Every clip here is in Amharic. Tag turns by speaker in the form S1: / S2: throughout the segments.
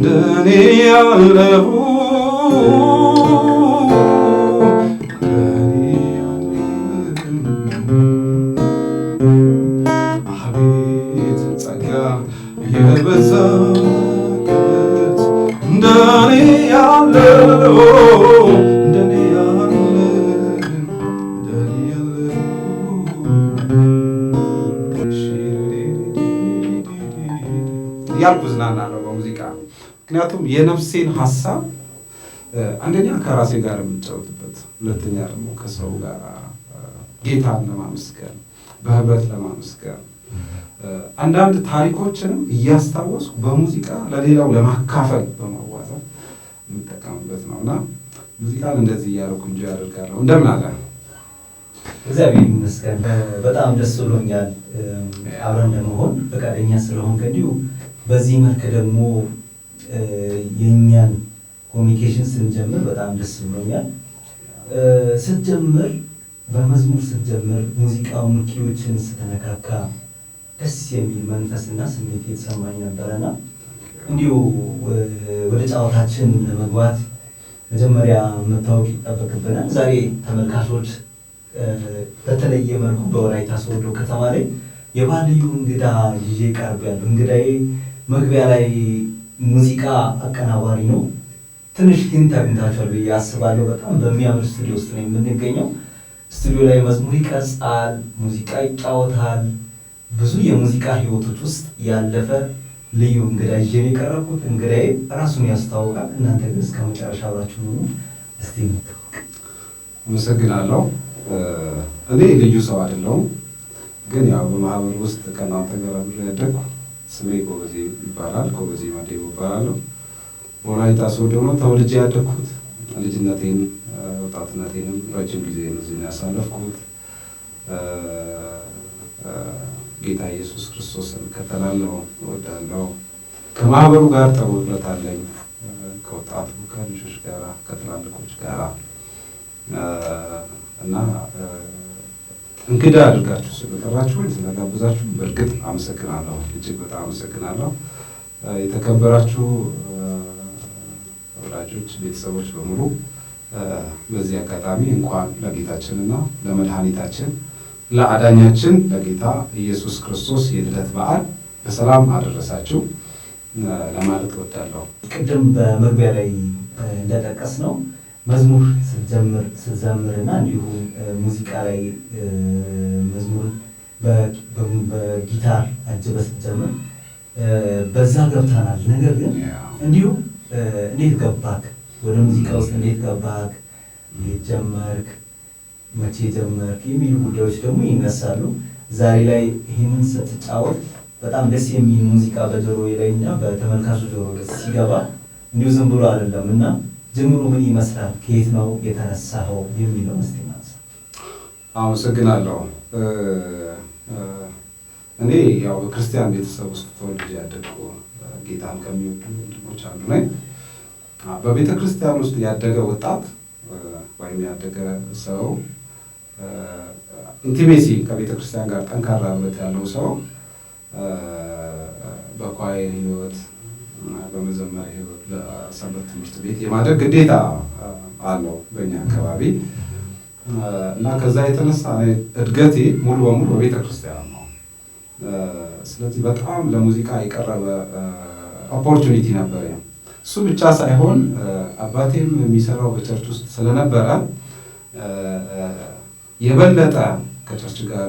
S1: እንደኔ ያለው አቤት ጸጋ የበዛበት እንደኔ ያለው እንደኔ ያልኩ ዝናናለሁ በሙዚቃ። ምክንያቱም የነፍሴን ሀሳብ አንደኛ ከራሴ ጋር የምንጫወትበት፣ ሁለተኛ ደግሞ ከሰው ጋር ጌታን ለማመስገን በህብረት ለማመስገን አንዳንድ ታሪኮችንም እያስታወስኩ በሙዚቃ ለሌላው ለማካፈል በማዋዛት የምጠቀምበት ነው እና ሙዚቃን እንደዚህ እያደረኩ እንጂ ያደርጋለሁ። እንደምን አለ?
S2: እግዚአብሔር ይመስገን። በጣም ደስ ብሎኛል አብረን ለመሆን ፈቃደኛ ስለሆንክ። እንዲሁ በዚህ መልክ ደግሞ የእኛን ኮሚኒኬሽን ስንጀምር በጣም ደስ ብሎኛል። ስትጀምር በመዝሙር ስትጀምር ሙዚቃውን ኪዎችን ስትነካካ ደስ የሚል መንፈስና ስሜት የተሰማኝ ነበረና እንዲሁ ወደ ጨዋታችን ለመግባት መጀመሪያ መታወቅ ይጠበቅብናል። ዛሬ ተመልካቾች በተለየ መልኩ በወላይታ ሶዶ ከተማ ላይ የባህል ልዩ እንግዳ ይዤ ቀርቤያለሁ። እንግዳዬ መግቢያ ላይ ሙዚቃ አቀናባሪ ነው። ትንሽ ሂንት አግኝታችኋል ብዬ አስባለሁ። በጣም በሚያምር ስቱዲዮ ውስጥ ነው የምንገኘው። ስቱዲዮ ላይ መዝሙር ይቀርጻል፣ ሙዚቃ ይጫወታል። ብዙ የሙዚቃ ህይወቶች ውስጥ ያለፈ ልዩ እንግዳ ይዤ ነው የቀረብኩት። እንግዳዬ ራሱን ያስተዋውቃል። እናንተ ግን እስከ መጨረሻ አብራችሁ ነው። እስቲ እንተዋወቅ።
S1: አመሰግናለሁ። እኔ ልዩ ሰው አይደለሁም፣ ግን ያው በማህበር ውስጥ ከእናንተ ጋር አብሬ ያደግኩ። ስሜ ጎበዜ ይባላል። ጎበዜ ማዴቦ ይባላለሁ። ወላይታ ሶዶ ነው ተወልጄ ያደግኩት። ልጅነቴን ወጣትነቴንም ረጅም ጊዜ እዚህ ነው ያሳለፍኩት። ጌታ ኢየሱስ ክርስቶስን እከተላለሁ፣ እወዳለሁ። ከማህበሩ ጋር ጥሩ ህብረት አለኝ። ከወጣቱ ከልጆች ጋር ከትላልቆች ጋር እና እንግዳ አድርጋችሁ ስለጠራችሁኝ ስለጋበዛችሁ በእርግጥ አመሰግናለሁ። እጅግ በጣም አመሰግናለሁ። የተከበራችሁ ወዳጆች፣ ቤተሰቦች በሙሉ በዚህ አጋጣሚ እንኳን ለጌታችንና ለመድኃኒታችን ለአዳኛችን ለጌታ ኢየሱስ ክርስቶስ የልደት በዓል በሰላም አደረሳችሁ ለማለት እወዳለሁ።
S2: ቅድም በመግቢያ ላይ እንደጠቀስ ነው መዝሙር ስትዘምርና እንዲሁም ሙዚቃ ላይ መዝሙር በጊታር አጅበህ ስትጀምር በዛ ገብተናል። ነገር ግን እንዲሁ እንዴት ገባክ ወደ ሙዚቃ ውስጥ? እንዴት ገባክ? እንዴት ጀመርክ? መቼ ጀመርክ? የሚሉ ጉዳዮች ደግሞ ይነሳሉ። ዛሬ ላይ ይህንን ስትጫወት በጣም ደስ የሚል ሙዚቃ በጆሮ ላይና በተመልካቹ ጆሮ ሲገባ እንዲሁ ዝም ብሎ አይደለም እና ጅምሩ ምን ይመስላል? ከየት ነው የተነሳኸው የሚለው እስቲ እናንሳ።
S1: አመሰግናለሁ። እኔ ያው በክርስቲያን ቤተሰብ ውስጥ ተወልጄ ያደግኩ ጌታን ከሚወዱ ወንድሞች አንዱ ነኝ። በቤተ ክርስቲያን ውስጥ ያደገ ወጣት ወይም ያደገ ሰው ኢንቲሜሲ ከቤተ ክርስቲያን ጋር ጠንካራ ህብረት ያለው ሰው በኳየር ህይወት፣ በመዘመር ህይወት፣ በሰንበት ትምህርት ቤት የማደግ ግዴታ አለው በእኛ አካባቢ እና ከዛ የተነሳ እድገቴ ሙሉ በሙሉ በቤተ ክርስቲያን ነው። ስለዚህ በጣም ለሙዚቃ የቀረበ ኦፖርቹኒቲ ነበረ። እሱ ብቻ ሳይሆን አባቴም የሚሰራው በቸርች ውስጥ ስለነበረ የበለጠ ከቸርች ጋር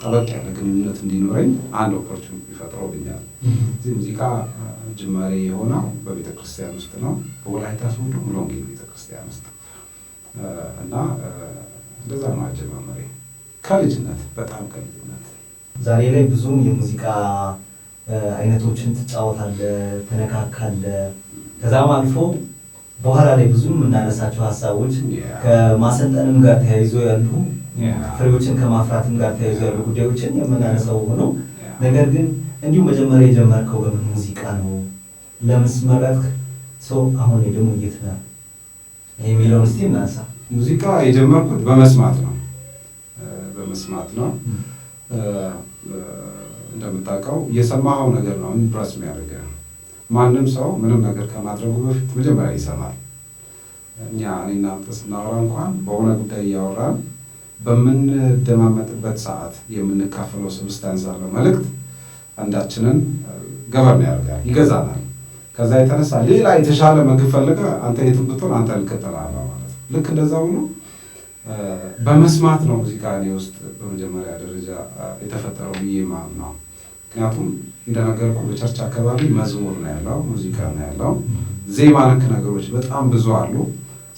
S1: ጠበቅ ያለ ግንኙነት እንዲኖረኝ አንድ ኦፖርቹኒቲ ፈጥሮልኛል። እዚህ ሙዚቃ ጅማሬ የሆነው በቤተ ክርስቲያን ውስጥ ነው፣ በወላይታ ሶዶ ሙሉ ወንጌል ቤተ ክርስቲያን ውስጥ እና እንደዛ ነው አጀማመሬ ከልጅነት በጣም ከልጅነት።
S2: ዛሬ ላይ ብዙ የሙዚቃ አይነቶችን ትጫወታለህ፣ ትነካካለህ። ከዛም አልፎ በኋላ ላይ ብዙ የምናነሳቸው ሀሳቦች ከማሰልጠንም ጋር ተያይዞ ያሉ ፍሬዎችን ከማፍራትም ጋር ተያይዞ ያሉ ጉዳዮችን የምናነሳው ሆኖ ነገር ግን እንዲሁ መጀመሪያ የጀመርከው በምን ሙዚቃ ነው? ለምንስ መረጥክ? ሰው አሁን ደግሞ የት ነህ የሚለውን እስቲ እናንሳ።
S1: ሙዚቃ የጀመርኩት በመስማት ነው። በመስማት ነው። እንደምታውቀው የሰማኸው ነገር ነው ኢምፕረስ የሚያደርገው። ማንም ሰው ምንም ነገር ከማድረጉ በፊት መጀመሪያ ይሰማል። እኛ እኔና አንተ ስናወራ እንኳን በሆነ ጉዳይ እያወራን በምንደማመጥበት ሰዓት የምንካፈለው ሰብስታንስ አለው መልእክት አንዳችንን ገበርን ያደርጋል፣ ይገዛናል። ከዛ የተነሳ ሌላ የተሻለ ምግብ ፈልገ አንተ የትም ብትሆን አንተ ልከተላለህ ማለት ነው። ልክ እንደዛ ሆኖ በመስማት ነው ሙዚቃ እኔ ውስጥ በመጀመሪያ ደረጃ የተፈጠረው ብዬ ማም ነው። ምክንያቱም እንደነገርኩ በቸርች አካባቢ መዝሙር ነው ያለው፣ ሙዚቃ ነው ያለው፣ ዜማ ነክ ነገሮች በጣም ብዙ አሉ።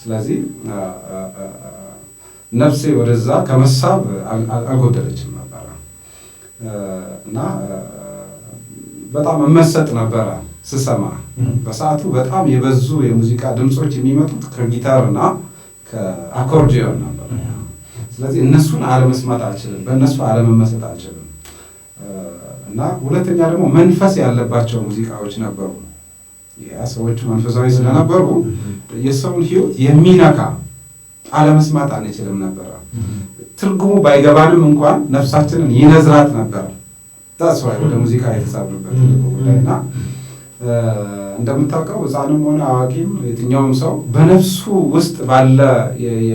S1: ስለዚህ ነፍሴ ወደዛ ከመሳብ አልጎደለችም ነበረ እና በጣም እመሰጥ ነበረ ስሰማ። በሰዓቱ በጣም የበዙ የሙዚቃ ድምፆች የሚመጡት ከጊታር እና ከአኮርዲዮን ነበር። ስለዚህ እነሱን አለመስማት አልችልም፣ በእነሱ አለመመሰጥ አልችልም። እና ሁለተኛ ደግሞ መንፈስ ያለባቸው ሙዚቃዎች ነበሩ። ያ ሰዎቹ መንፈሳዊ ስለነበሩ የሰውን ሕይወት የሚነካ አለመስማት አንችልም ነበረ። ትርጉሙ ባይገባንም እንኳን ነፍሳችንን ይነዝራት ነበረ። ታስዋይ ወደ ሙዚቃ የተሳብንበት ጉዳይና እንደምታውቀው ሕፃንም ሆነ አዋቂም የትኛውም ሰው በነፍሱ ውስጥ ባለ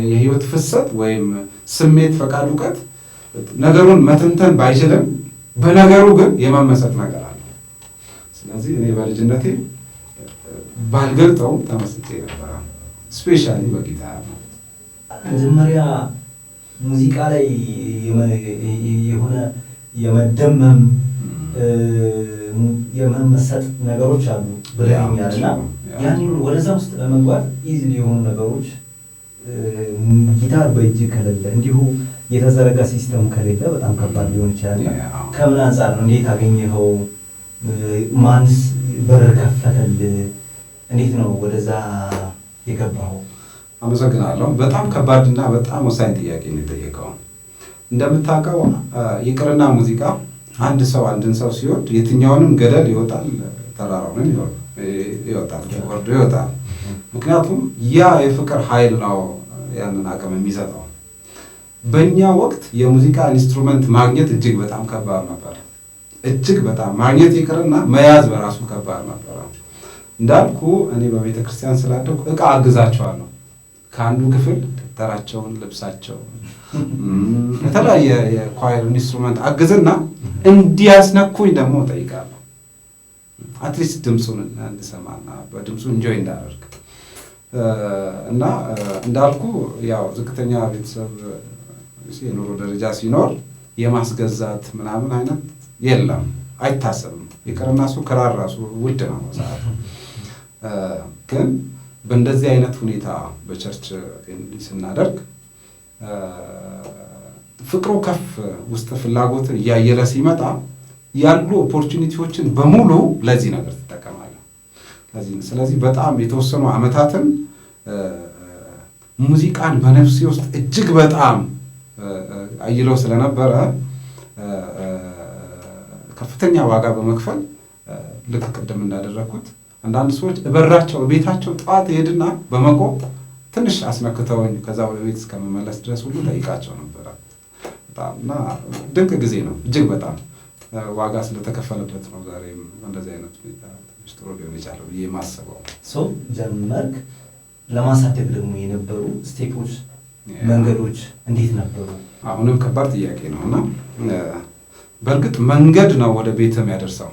S1: የህይወት ፍሰት ወይም ስሜት፣ ፈቃድ፣ እውቀት ነገሩን መተንተን ባይችልም በነገሩ ግን የመመሰጥ ነገር አለ። ስለዚህ እኔ በልጅነቴ ባልገልጠውም ተመስጬ ነበረ፣ ስፔሻሊ በጊታር ነው።
S2: መጀመሪያ ሙዚቃ ላይ የሆነ የመደመም የመመሰጥ ነገሮች አሉ ብለኛል እና ያን ወደዛ ውስጥ ለመግባት ኢዚሊ የሆኑ ነገሮች ጊታር በእጅ ከሌለ እንዲሁ የተዘረጋ ሲስተም ከሌለ በጣም ከባድ ሊሆን ይችላል። ከምን አንጻር ነው? እንዴት አገኘኸው? ማንስ በር ከፈተልህ? እንዴት ነው ወደዛ የገባኸው?
S1: አመሰግናለሁ። በጣም ከባድና በጣም ወሳኝ ጥያቄ ነው የጠየቀው። እንደምታውቀው ይቅርና ሙዚቃ አንድ ሰው አንድን ሰው ሲወድ የትኛውንም ገደል ይወጣል፣ ተራራውንም ይወጣል፣ ወርዶ ይወጣል። ምክንያቱም ያ የፍቅር ኃይል ነው ያንን አቅም የሚሰጠው። በእኛ ወቅት የሙዚቃ ኢንስትሩመንት ማግኘት እጅግ በጣም ከባድ ነበር። እጅግ በጣም ማግኘት ይቅርና መያዝ በራሱ ከባድ ነበር። እንዳልኩ እኔ በቤተ ክርስቲያን ስላደኩ ዕቃ አግዛቸዋለሁ። ከአንዱ ክፍል ደብተራቸውን፣ ልብሳቸውን፣ የተለያየ የኳየር ኢንስትሩመንት አግዝና እንዲያስነኩኝ ደግሞ እጠይቃለሁ። አትሊስት ድምፁን እንድሰማና በድምፁ ኢንጆይ እንዳደርግ እና እንዳልኩ ያው ዝቅተኛ ቤተሰብ የኑሮ ደረጃ ሲኖር የማስገዛት ምናምን አይነት የለም፣ አይታሰብም። ይቅርና እሱ ክራር ራሱ ውድ ነው ሰዓቱ። ግን በእንደዚህ አይነት ሁኔታ በቸርች ስናደርግ ፍቅሩ ከፍ ውስጥ ፍላጎትን እያየለ ሲመጣ ያሉ ኦፖርቹኒቲዎችን በሙሉ ለዚህ ነገር ትጠቀማለህ። ስለዚህ በጣም የተወሰኑ ዓመታትን ሙዚቃን በነፍሴ ውስጥ እጅግ በጣም አይለው ስለነበረ ከፍተኛ ዋጋ በመክፈል ልክ ቅድም እንዳደረኩት አንዳንድ ሰዎች በራቸው ቤታቸው ጠዋት ሄድና በመቆም ትንሽ አስነክተውኝ ከዛ ወደ ቤት እስከመመለስ ድረስ ሁሉ ጠይቃቸው ነበረ። በጣምና ድንቅ ጊዜ ነው። እጅግ በጣም ዋጋ ስለተከፈለበት ነው ዛሬም እንደዚህ አይነት ሁኔታ ትንሽ ጥሩ ሊሆን ይችላል ብዬ የማስበው።
S2: ሰው ጀመርክ። ለማሳደግ ደግሞ የነበሩ ስቴፖች፣ መንገዶች እንዴት ነበሩ?
S1: አሁንም ከባድ ጥያቄ ነው እና በእርግጥ መንገድ ነው ወደ ቤትም ያደርሰው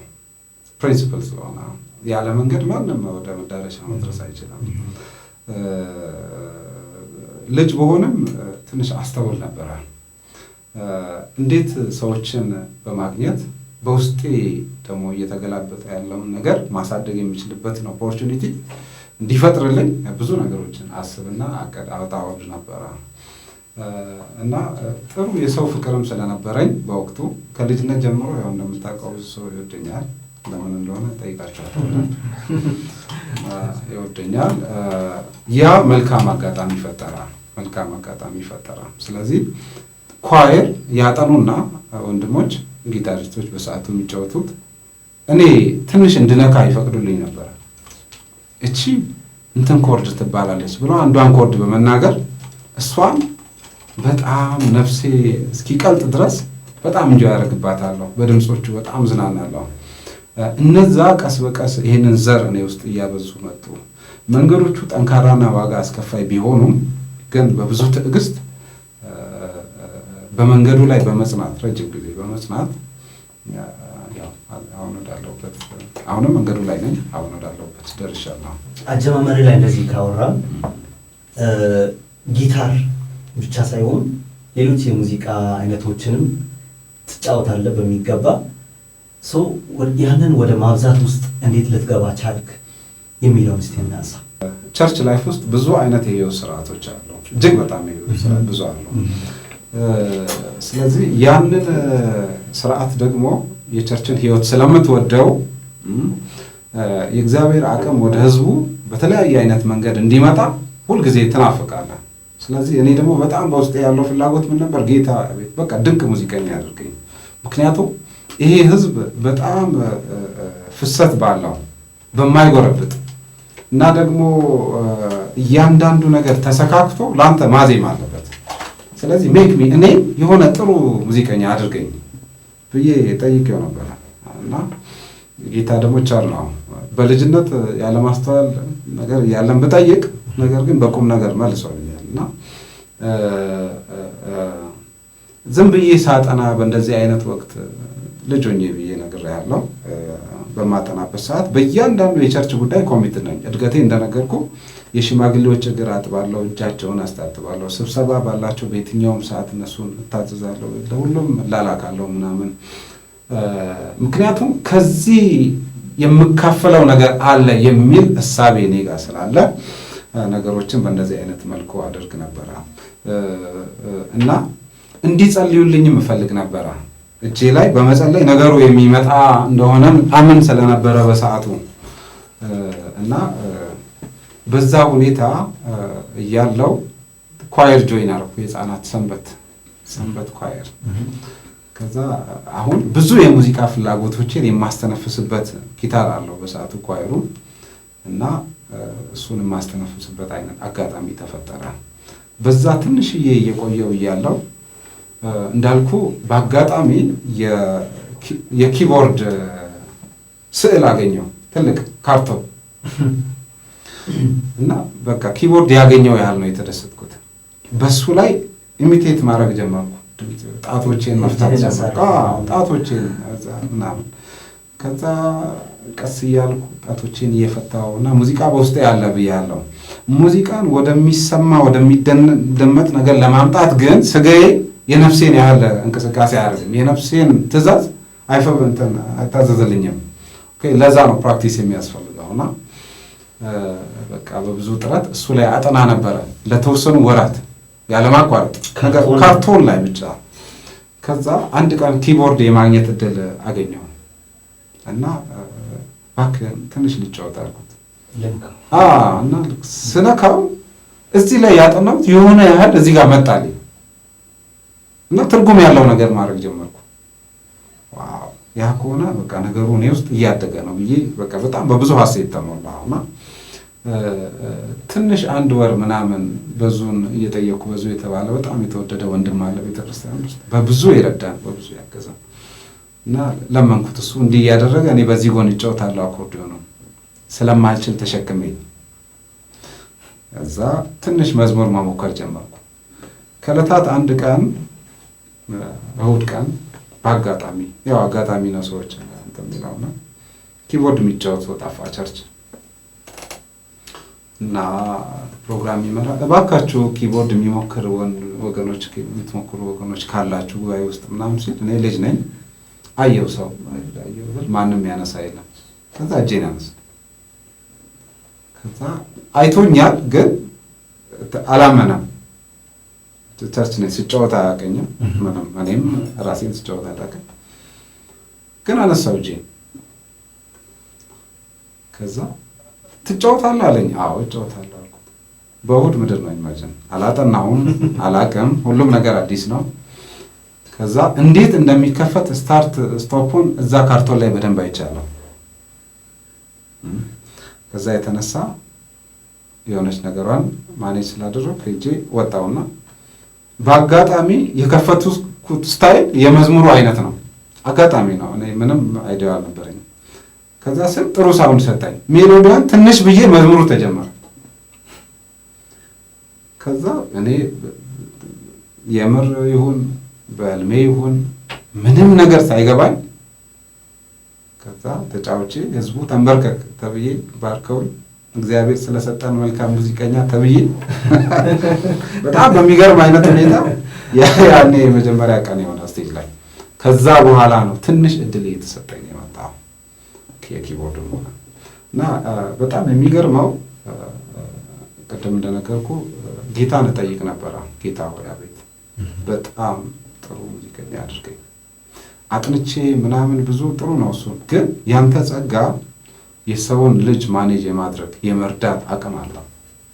S1: ፕሪንሲፕል ስለሆነ ያለ መንገድ ማንም ወደ መዳረሻ መድረስ አይችልም። ልጅ በሆነም ትንሽ አስተውል ነበረ እንዴት ሰዎችን በማግኘት በውስጤ ደግሞ እየተገላበጠ ያለውን ነገር ማሳደግ የሚችልበትን ኦፖርቹኒቲ እንዲፈጥርልኝ ብዙ ነገሮችን አስብና አወጣ ነበረ እና ጥሩ የሰው ፍቅርም ስለነበረኝ በወቅቱ ከልጅነት ጀምሮ ያው እንደምታውቀው ሰው ይወደኛል። ለምን እንደሆነ ጠይቃቸዋለሁ። ይወደኛል። ያ መልካም አጋጣሚ ፈጠራ። ስለዚህ ኳየር ያጠኑና ወንድሞች ጊታሪስቶች በሰዓቱ የሚጫወቱት እኔ ትንሽ እንድነካ ይፈቅዱልኝ ነበር። እቺ እንትን ኮርድ ትባላለች ብሎ አንዷን ኮርድ በመናገር እሷን በጣም ነፍሴ እስኪቀልጥ ድረስ በጣም እንጆ ያደርግባታለሁ። በድምጾቹ በጣም ዝናናለሁ እነዛ ቀስ በቀስ ይህንን ዘር እኔ ውስጥ እያበዙ መጡ። መንገዶቹ ጠንካራና ዋጋ አስከፋይ ቢሆኑም ግን በብዙ ትዕግስት በመንገዱ ላይ በመጽናት ረጅም ጊዜ በመጽናት አሁን ወዳለሁበት አሁንም መንገዱ ላይ ነኝ። አሁን ወዳለሁበት ደርሻለሁ።
S2: አጀማመሪ ላይ እንደዚህ ካወራን ጊታር ብቻ ሳይሆን ሌሎች የሙዚቃ አይነቶችንም ትጫወታለህ በሚገባ። ያንን ወደ ማብዛት ውስጥ እንዴት ልትገባ ቻልክ የሚለውን እስቲ እናንሳ።
S1: ቸርች ላይፍ ውስጥ ብዙ አይነት የህይወት ስርዓቶች አሉ። እጅግ በጣም የህይወት ስርዓት ብዙ አሉ። ስለዚህ ያንን ስርዓት ደግሞ የቸርችን ህይወት ስለምትወደው የእግዚአብሔር አቅም ወደ ህዝቡ በተለያየ አይነት መንገድ እንዲመጣ ሁልጊዜ ትናፍቃለህ። ስለዚህ እኔ ደግሞ በጣም በውስጤ ያለው ፍላጎት ምን ነበር? ጌታ በቃ ድንቅ ሙዚቀኛ ያድርገኝ። ምክንያቱም ይሄ ህዝብ በጣም ፍሰት ባለው በማይጎረብጥ እና ደግሞ እያንዳንዱ ነገር ተሰካክቶ ለአንተ ማዜም አለበት። ስለዚህ ሜክ ሚ እኔ የሆነ ጥሩ ሙዚቀኛ አድርገኝ ብዬ ጠይቄው ነበር እና ጌታ ደግሞ ቻል ነው። በልጅነት ያለማስተዋል ነገር ያለን ብጠይቅ ነገር ግን በቁም ነገር መልሶልኛል እና ዝም ብዬ ሳጠና በእንደዚህ አይነት ወቅት ልጅ ሆኜ ብዬ ነግሬሃለሁ። በማጠናበት ሰዓት በእያንዳንዱ የቸርች ጉዳይ ኮሚት ነኝ። እድገቴ እንደነገርኩ የሽማግሌዎች እግር አጥባለሁ፣ እጃቸውን አስታጥባለሁ። ስብሰባ ባላቸው በየትኛውም ሰዓት እነሱን እታዘዛለሁ፣ ለሁሉም እላላካለሁ ምናምን። ምክንያቱም ከዚህ የምካፈለው ነገር አለ የሚል እሳቤ እኔ ጋር ስላለ ነገሮችን በእንደዚህ አይነት መልኩ አደርግ ነበረ እና እንዲጸልዩልኝም እፈልግ ነበረ። እጄ ላይ በመጸለይ ነገሩ የሚመጣ እንደሆነ አምን ስለነበረ በሰዓቱ እና በዛ ሁኔታ እያለው ኳየር ጆይን አደረኩ። የህፃናት ሰንበት ኳየር። ከዛ አሁን ብዙ የሙዚቃ ፍላጎቶችን የማስተነፍስበት ጊታር አለው በሰዓቱ ኳየሩ እና እሱን የማስተነፍስበት አይነት አጋጣሚ ተፈጠረ። በዛ ትንሽዬ እየቆየው እያለው እንዳልኩ በአጋጣሚ የኪቦርድ ስዕል አገኘው፣ ትልቅ ካርቶን እና በቃ ኪቦርድ ያገኘው ያህል ነው የተደሰትኩት። በሱ ላይ ኢሚቴት ማድረግ ጀመርኩ። ጣቶቼን መፍታት ጀመርኩ። ጣቶቼን ምናምን ከዛ ቀስ እያልኩ ጣቶቼን እየፈታው እና ሙዚቃ በውስጤ ያለ ብያለሁ። ሙዚቃን ወደሚሰማ ወደሚደመጥ ነገር ለማምጣት ግን ስጋዬ የነፍሴን ያህል እንቅስቃሴ አያደርግም። የነፍሴን ትእዛዝ አይታዘዝልኝም። ለዛ ነው ፕራክቲስ የሚያስፈልገውና በቃ በብዙ ጥረት እሱ ላይ አጠና ነበረ ለተወሰኑ ወራት ያለማቋረጥ ካርቶን ላይ ብቻ። ከዛ አንድ ቀን ኪቦርድ የማግኘት እድል አገኘሁ እና እባክህ ትንሽ ልጫወት አልኩት። እና ስነካው እዚህ ላይ ያጠናሁት የሆነ ያህል እዚህ ጋር መጣልኝ እና ትርጉም ያለው ነገር ማድረግ ጀመርኩ። ዋው ያ ከሆነ በቃ ነገሩ እኔ ውስጥ እያደገ ነው ብዬ በቃ በጣም በብዙ ሀሴት ተሞላሁና ትንሽ አንድ ወር ምናምን በዙን እየጠየኩ በዙ የተባለ በጣም የተወደደ ወንድም አለ ቤተክርስቲያን ውስጥ በብዙ ይረዳን በብዙ ያገዛል እና ለመንኩት። እሱ እንዲህ እያደረገ እኔ በዚህ ጎን እጫወታለሁ አኮርዲዮን ነው ስለማልችል ተሸክመኝ። እዛ ትንሽ መዝሙር መሞከር ጀመርኩ። ከዕለታት አንድ ቀን እሑድ ቀን በአጋጣሚ ያው አጋጣሚ ነው ሰዎች እንትን የሚለውና ኪቦርድ የሚጫወት ሰው ጠፋ ቸርች እና ፕሮግራም ይመራል። እባካችሁ ኪቦርድ የሚሞክር ወገኖች የምትሞክሩ ወገኖች ካላችሁ ጉባኤ ውስጥ ምናምን ሲል እኔ ልጅ ነኝ አየው ሰው ማንም ያነሳ የለም። ከዛ እጄን አነሳ። ከዛ አይቶኛል ግን አላመነም። ቸርች ነኝ ስጫወት አያውቀኝም ምንም እኔም ራሴን ስጫወት አላውቅም። ግን አነሳው እጄን። ከዛ ትጫወታለህ አለኝ። አዎ እጫወታለሁ አልኩት። በእሑድ ምድር ነው ኢማጂን አላጠናሁም አላውቅም። ሁሉም ነገር አዲስ ነው። ከዛ እንዴት እንደሚከፈት ስታርት ስቶፑን እዛ ካርቶን ላይ በደንብ አይቻለሁ። ከዛ የተነሳ የሆነች ነገሯን ማኔጅ ስላደረኩ ሄጄ ወጣውና በአጋጣሚ የከፈቱት ስታይል የመዝሙሩ አይነት ነው። አጋጣሚ ነው። እኔ ምንም አይዲያ አልነበረኝም። ከዛ ስል ጥሩ ሳውንድ ሰጠኝ። ሜሎዲያን ትንሽ ብዬ መዝሙሩ ተጀመረ። ከዛ እኔ የምር ይሁን በህልሜ ይሁን ምንም ነገር ሳይገባኝ ከዛ ተጫውቼ ህዝቡ ተንበርከክ ተብዬ ባርከውኝ እግዚአብሔር ስለሰጠን መልካም ሙዚቀኛ ተብዬ በጣም በሚገርም አይነት ሁኔታ ያኔ የመጀመሪያ ቀን የሆነ ስቴጅ ላይ ከዛ በኋላ ነው ትንሽ እድል የተሰጠኝ የመጣው የኪቦርድ ሆነ እና በጣም የሚገርመው ቅድም እንደነገርኩ ጌታን እጠይቅ ነበረ። ጌታ ሆይ አቤት በጣም ጥሩ ሙዚቀኛ አድርገኝ፣ አጥንቼ ምናምን ብዙ ጥሩ ነው እሱ፣ ግን ያንተ ጸጋ የሰውን ልጅ ማኔጅ የማድረግ የመርዳት አቅም አለው።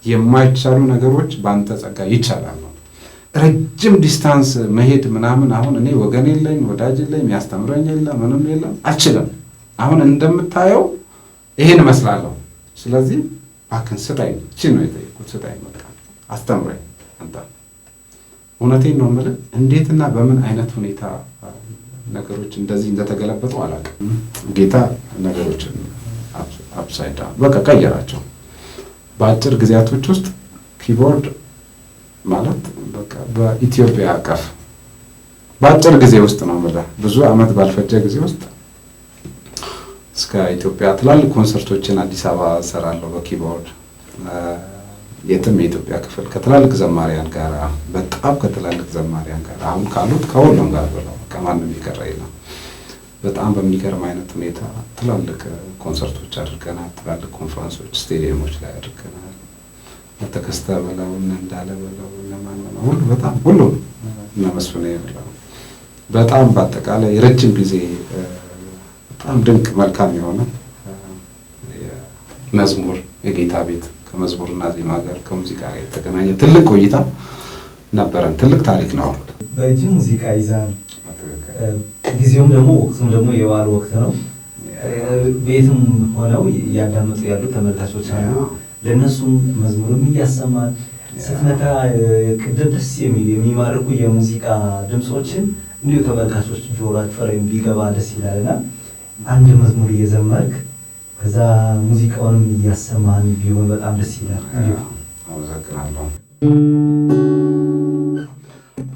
S1: የማይቻሉ ነገሮች በአንተ ጸጋ ይቻላል ነው። ረጅም ዲስታንስ መሄድ ምናምን አሁን እኔ ወገን የለኝ ወዳጅ የለኝ የሚያስተምረኝ የለም ምንም የለም አልችልም። አሁን እንደምታየው ይሄን እመስላለሁ። ስለዚህ እባክህን ስጠኝ፣ እቺን ነው የጠየኩት፣ ስጠኝ፣ በቃ አስተምረኝ አንተ። እውነቴን ነው የምልህ። እንዴትና በምን አይነት ሁኔታ ነገሮች እንደዚህ እንደተገለበጡ አላውቅም። ጌታ ነገሮችን አፕሳይድ ዳውን በቃ ቀየራቸው። በአጭር ጊዜያቶች ውስጥ ኪቦርድ ማለት በቃ በኢትዮጵያ አቀፍ በአጭር ጊዜ ውስጥ ነው የምልህ፣ ብዙ አመት ባልፈጀ ጊዜ ውስጥ እስከ ኢትዮጵያ ትላልቅ ኮንሰርቶችን አዲስ አበባ እሰራለሁ በኪቦርድ። የትም የኢትዮጵያ ክፍል ከትላልቅ ዘማሪያን ጋር በጣም ከትላልቅ ዘማሪያን ጋር አሁን ካሉት ከሁሉም ጋር ብለው ከማንም ይቀር የለም። በጣም በሚገርም አይነት ሁኔታ ትላልቅ ኮንሰርቶች አድርገናል። ትላልቅ ኮንፈረንሶች ስቴዲየሞች ላይ አድርገናል። ተከስተ በለው እንዳለ በለው ለማንኛውም ሁሉ በጣም ሁሉ እና መስፍኔ በለው በጣም በአጠቃላይ ረጅም ጊዜ በጣም ድንቅ መልካም የሆነ መዝሙር የጌታ ቤት ከመዝሙርና ዜማ ጋር ከሙዚቃ ጋር የተገናኘ ትልቅ ቆይታ ነበረን። ትልቅ ታሪክ ነው።
S2: በእጅ ሙዚቃ ይዛል። ጊዜውም ደግሞ ወቅቱም ደግሞ የበዓል ወቅት ነው። ቤትም ሆነው እያዳመጡ ያሉ ተመልካቾች አሉ። ለእነሱም መዝሙርም እያሰማን ስትመጣ ቅድም ደስ የሚል የሚማርኩ የሙዚቃ ድምፆችን እንዲሁ ተመልካቾች ጆሯቸው ላይ ቢገባ ደስ ይላልና አንድ መዝሙር እየዘመርክ ከዛ ሙዚቃውንም እያሰማን ቢሆን በጣም ደስ ይላል።
S1: አመሰግናለሁ።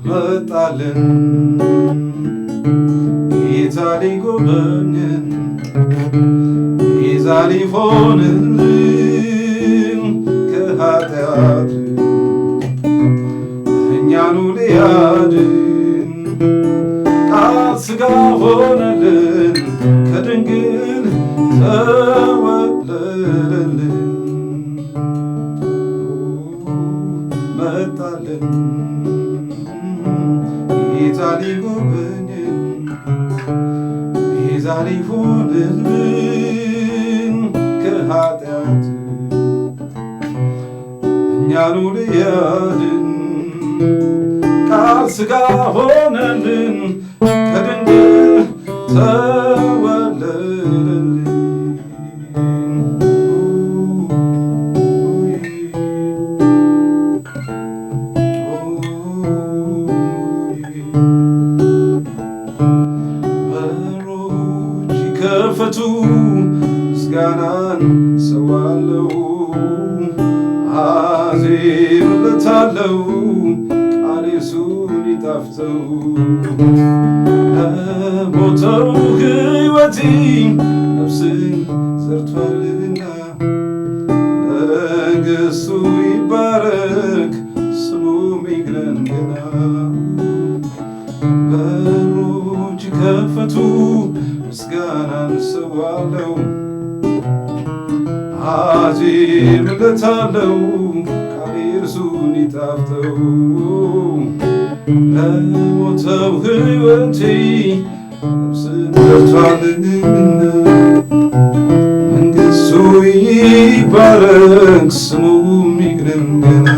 S1: መጣልን ጌታ ሊጎበኘን ጌታ ሊሆንልን ከኃጢአት እኛኑ ሊያድን ቃል ሥጋ ሆነልን ከድንግል ተወለደልን። መጣልን ጌታ ሊጎበኘን ጌታ ሊሆንልን ከኃጢአት እኛኑ ሊያድን ቃል ሥጋ ሆነልን ከድንግል ተወለደልን። በሮች ይከፈቱ ምስጋናን ሰዋለው አዜምለታለው ቃል እሱን ይጣፍጠው ለሞተው ሕይወቴ ነፍስን ዘርቷልና ነገሱ ይባረክ ስሙም ይግነን ገና። በሮች ይከፈቱ ምስጋናን ሰዋለው አዜምለታለው ቃል እርሱን ይጣፍጠው ለሞተው ሕይወቴ ነፍስን ዘርቷልና መንግሥቱ ይባረክ ስሙም ይግነን ገና።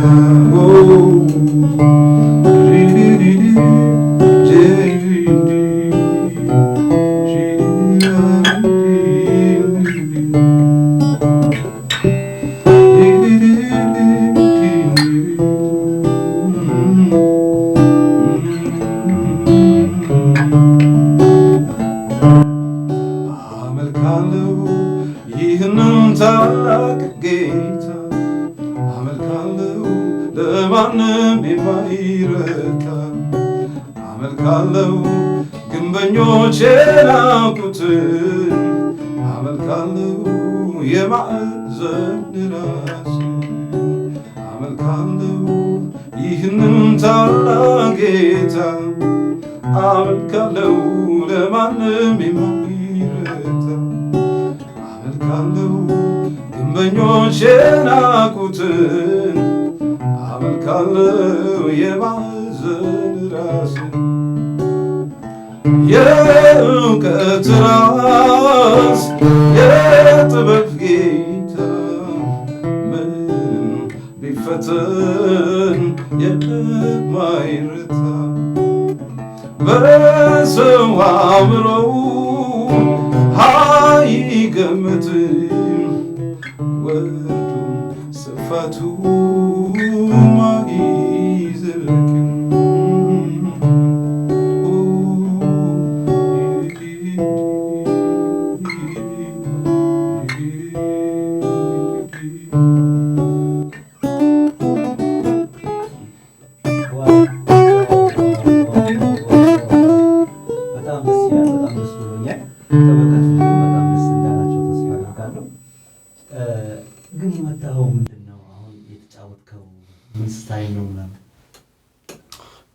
S1: አመልካለሁ ለማንም የማይረታ አመልካለሁ ግንበኞች የናቁትን አመልካለሁ የማዕዘን ራስ አመልካለሁ ይህንን ታላቅ ጌታ አመልካለሁ ለማንም የማይረታ አመልካለሁ ግንበኞች የናቁትን አመልካለሁ የማዕዘን ራስ የእውቀት ራስ የጥበብ ጌታ ምንም ቢፈተን የማይረታ በሰው አእምሮ አይገመትም ወርዱ ስፋቱ አይዘልቅም
S2: ግን የመታኸው ምንድን ነው? አሁን የተጫወትከው ምን ስታይል ነው ምናምን?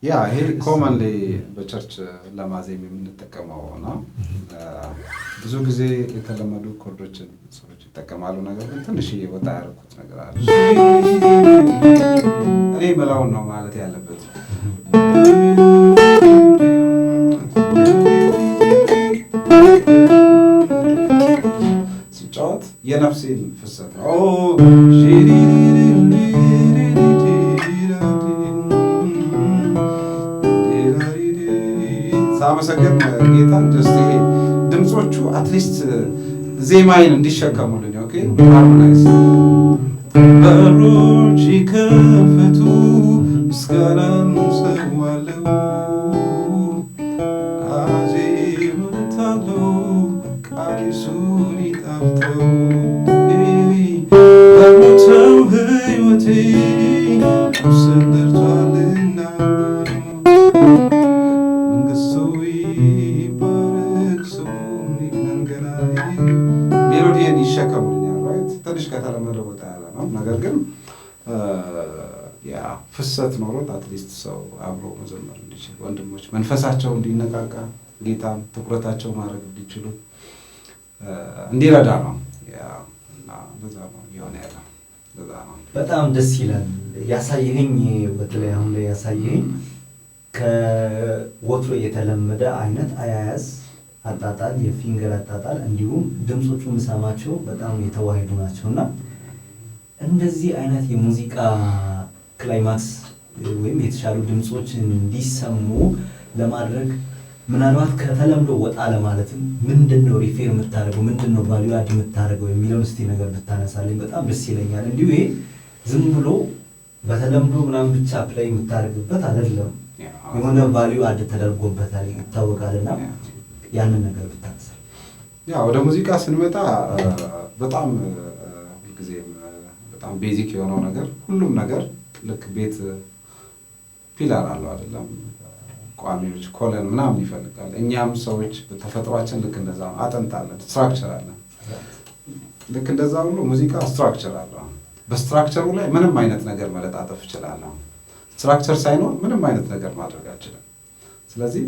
S1: ያ ይሄ ኮመንሊ በቸርች ለማዜም የምንጠቀመው ነው። ብዙ ጊዜ የተለመዱ ኮርዶችን ሰዎች ይጠቀማሉ። ነገር ግን ትንሽዬ ወጣ ያደረኩት ነገር አለ። እኔ የምለውን ነው ማለት ያለበት። ሲጫወት የነፍሴን ፍሰት ነው። ሳመሰግን ጌታን ጀስት ይሄ ድምፆቹ አትሊስት ዜማዬን እንዲሸከሙልኝ ኦኬ ሃርሞናይዝ በሮች ይከፈቱ ምስጋናን ሰዋለው አዜምታለው ቃዲሱን ይጣፍጠው በሞተው ሕይወቴ ነፍስን ደርቷልና መንግሥቱ ይባረክ ስሙም ይግነን ገና ሜሎዲን ይሸከሙልኛል። ራይት ትንሽ ከተለመደ ቦታ ያለ ነው። ነገር ግን ያ ፍሰት ኖሮት አትሊስት ሰው አብሮ መዘመር እንዲችል ወንድሞች መንፈሳቸው እንዲነቃቃ ጌታን ትኩረታቸው ማድረግ እንዲችሉ እንዲረዳ ነው። ያ ለዛ ነው የሆነ ያለ ለዛ ነው።
S2: በጣም ደስ ይላል። ያሳየኸኝ በተለይ አሁን ላይ ያሳየኸኝ ከወትሮ የተለመደ አይነት አያያዝ አጣጣል፣ የፊንገር አጣጣል እንዲሁም ድምጾቹ የምሰማቸው በጣም የተዋሃዱ ናቸውና እንደዚህ አይነት የሙዚቃ ክላይማክስ ወይም የተሻሉ ድምጾች እንዲሰሙ ለማድረግ ምናልባት ከተለምዶ ወጣ ለማለትም ምንድነው ሪፌር የምታደርገው ምንድነው ቫልዩ አድ የምታደርገው የሚለውን እስቲ ነገር ብታነሳልኝ በጣም ደስ ይለኛል። እንዲሁ ይሄ ዝም ብሎ በተለምዶ ምናምን ብቻ ፕሌይ የምታደርግበት አይደለም። የሆነ ቫልዩ አድ ተደርጎበታል ይታወቃልና ያንን ነገር ብታነሳ።
S1: ያ ወደ ሙዚቃ ስንመጣ በጣም ሁልጊዜም በጣም ቤዚክ የሆነው ነገር ሁሉም ነገር ልክ ቤት ፒላር አለው አይደለም? ቋሚዎች ኮለን ምናምን ይፈልጋል። እኛም ሰዎች ተፈጥሯችን ልክ እንደዛ ነው። አጥንት አለን፣ ስትራክቸር አለን። ልክ እንደዛ ሁሉ ሙዚቃ ስትራክቸር አለው። በስትራክቸሩ ላይ ምንም አይነት ነገር መለጣጠፍ ይችላል። ስትራክቸር ሳይኖር ምንም አይነት ነገር ማድረግ አልችልም። ስለዚህ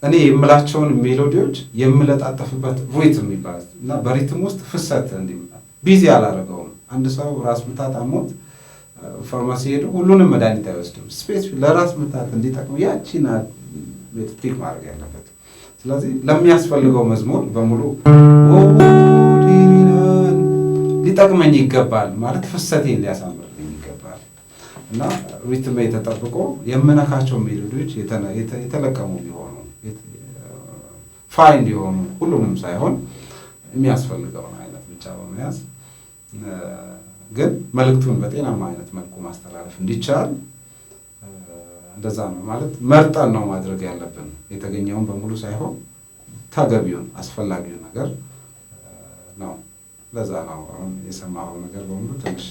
S1: እኔ የምላቸውን ሜሎዲዎች የምለጣጠፍበት ሪትም ይባላል እና በሪትም ውስጥ ፍሰት ቢዚ አላደረገውም። አንድ ሰው ራስ ምታት አሞት ፋርማሲ ሄዶ ሁሉንም መድኃኒት አይወስድም። ስፔሲፊክ ለራስ ምታት እንዲጠቅሙ ያቺን ፒክ ማድረግ ያለበት። ስለዚህ ለሚያስፈልገው መዝሙር በሙሉ ሊጠቅመኝ ይገባል ማለት ፍሰቴን ሊያሳምርልኝ ይገባል እና ሪትም ተጠብቆ የምነካቸው ሜሎዲዎች የተለቀሙ ቢሆኑ ፋይን ሊሆኑ ሁሉንም ሳይሆን የሚያስፈልገውን አይነት ብቻ በመያዝ ግን መልእክቱን በጤናማ አይነት መልኩ ማስተላለፍ እንዲቻል እንደዛ ነው ማለት መርጠን ነው ማድረግ ያለብን። የተገኘውን በሙሉ ሳይሆን ተገቢውን አስፈላጊውን ነገር ነው። ለዛ ነው አሁን የሰማኸው ነገር በሙሉ ትንሽ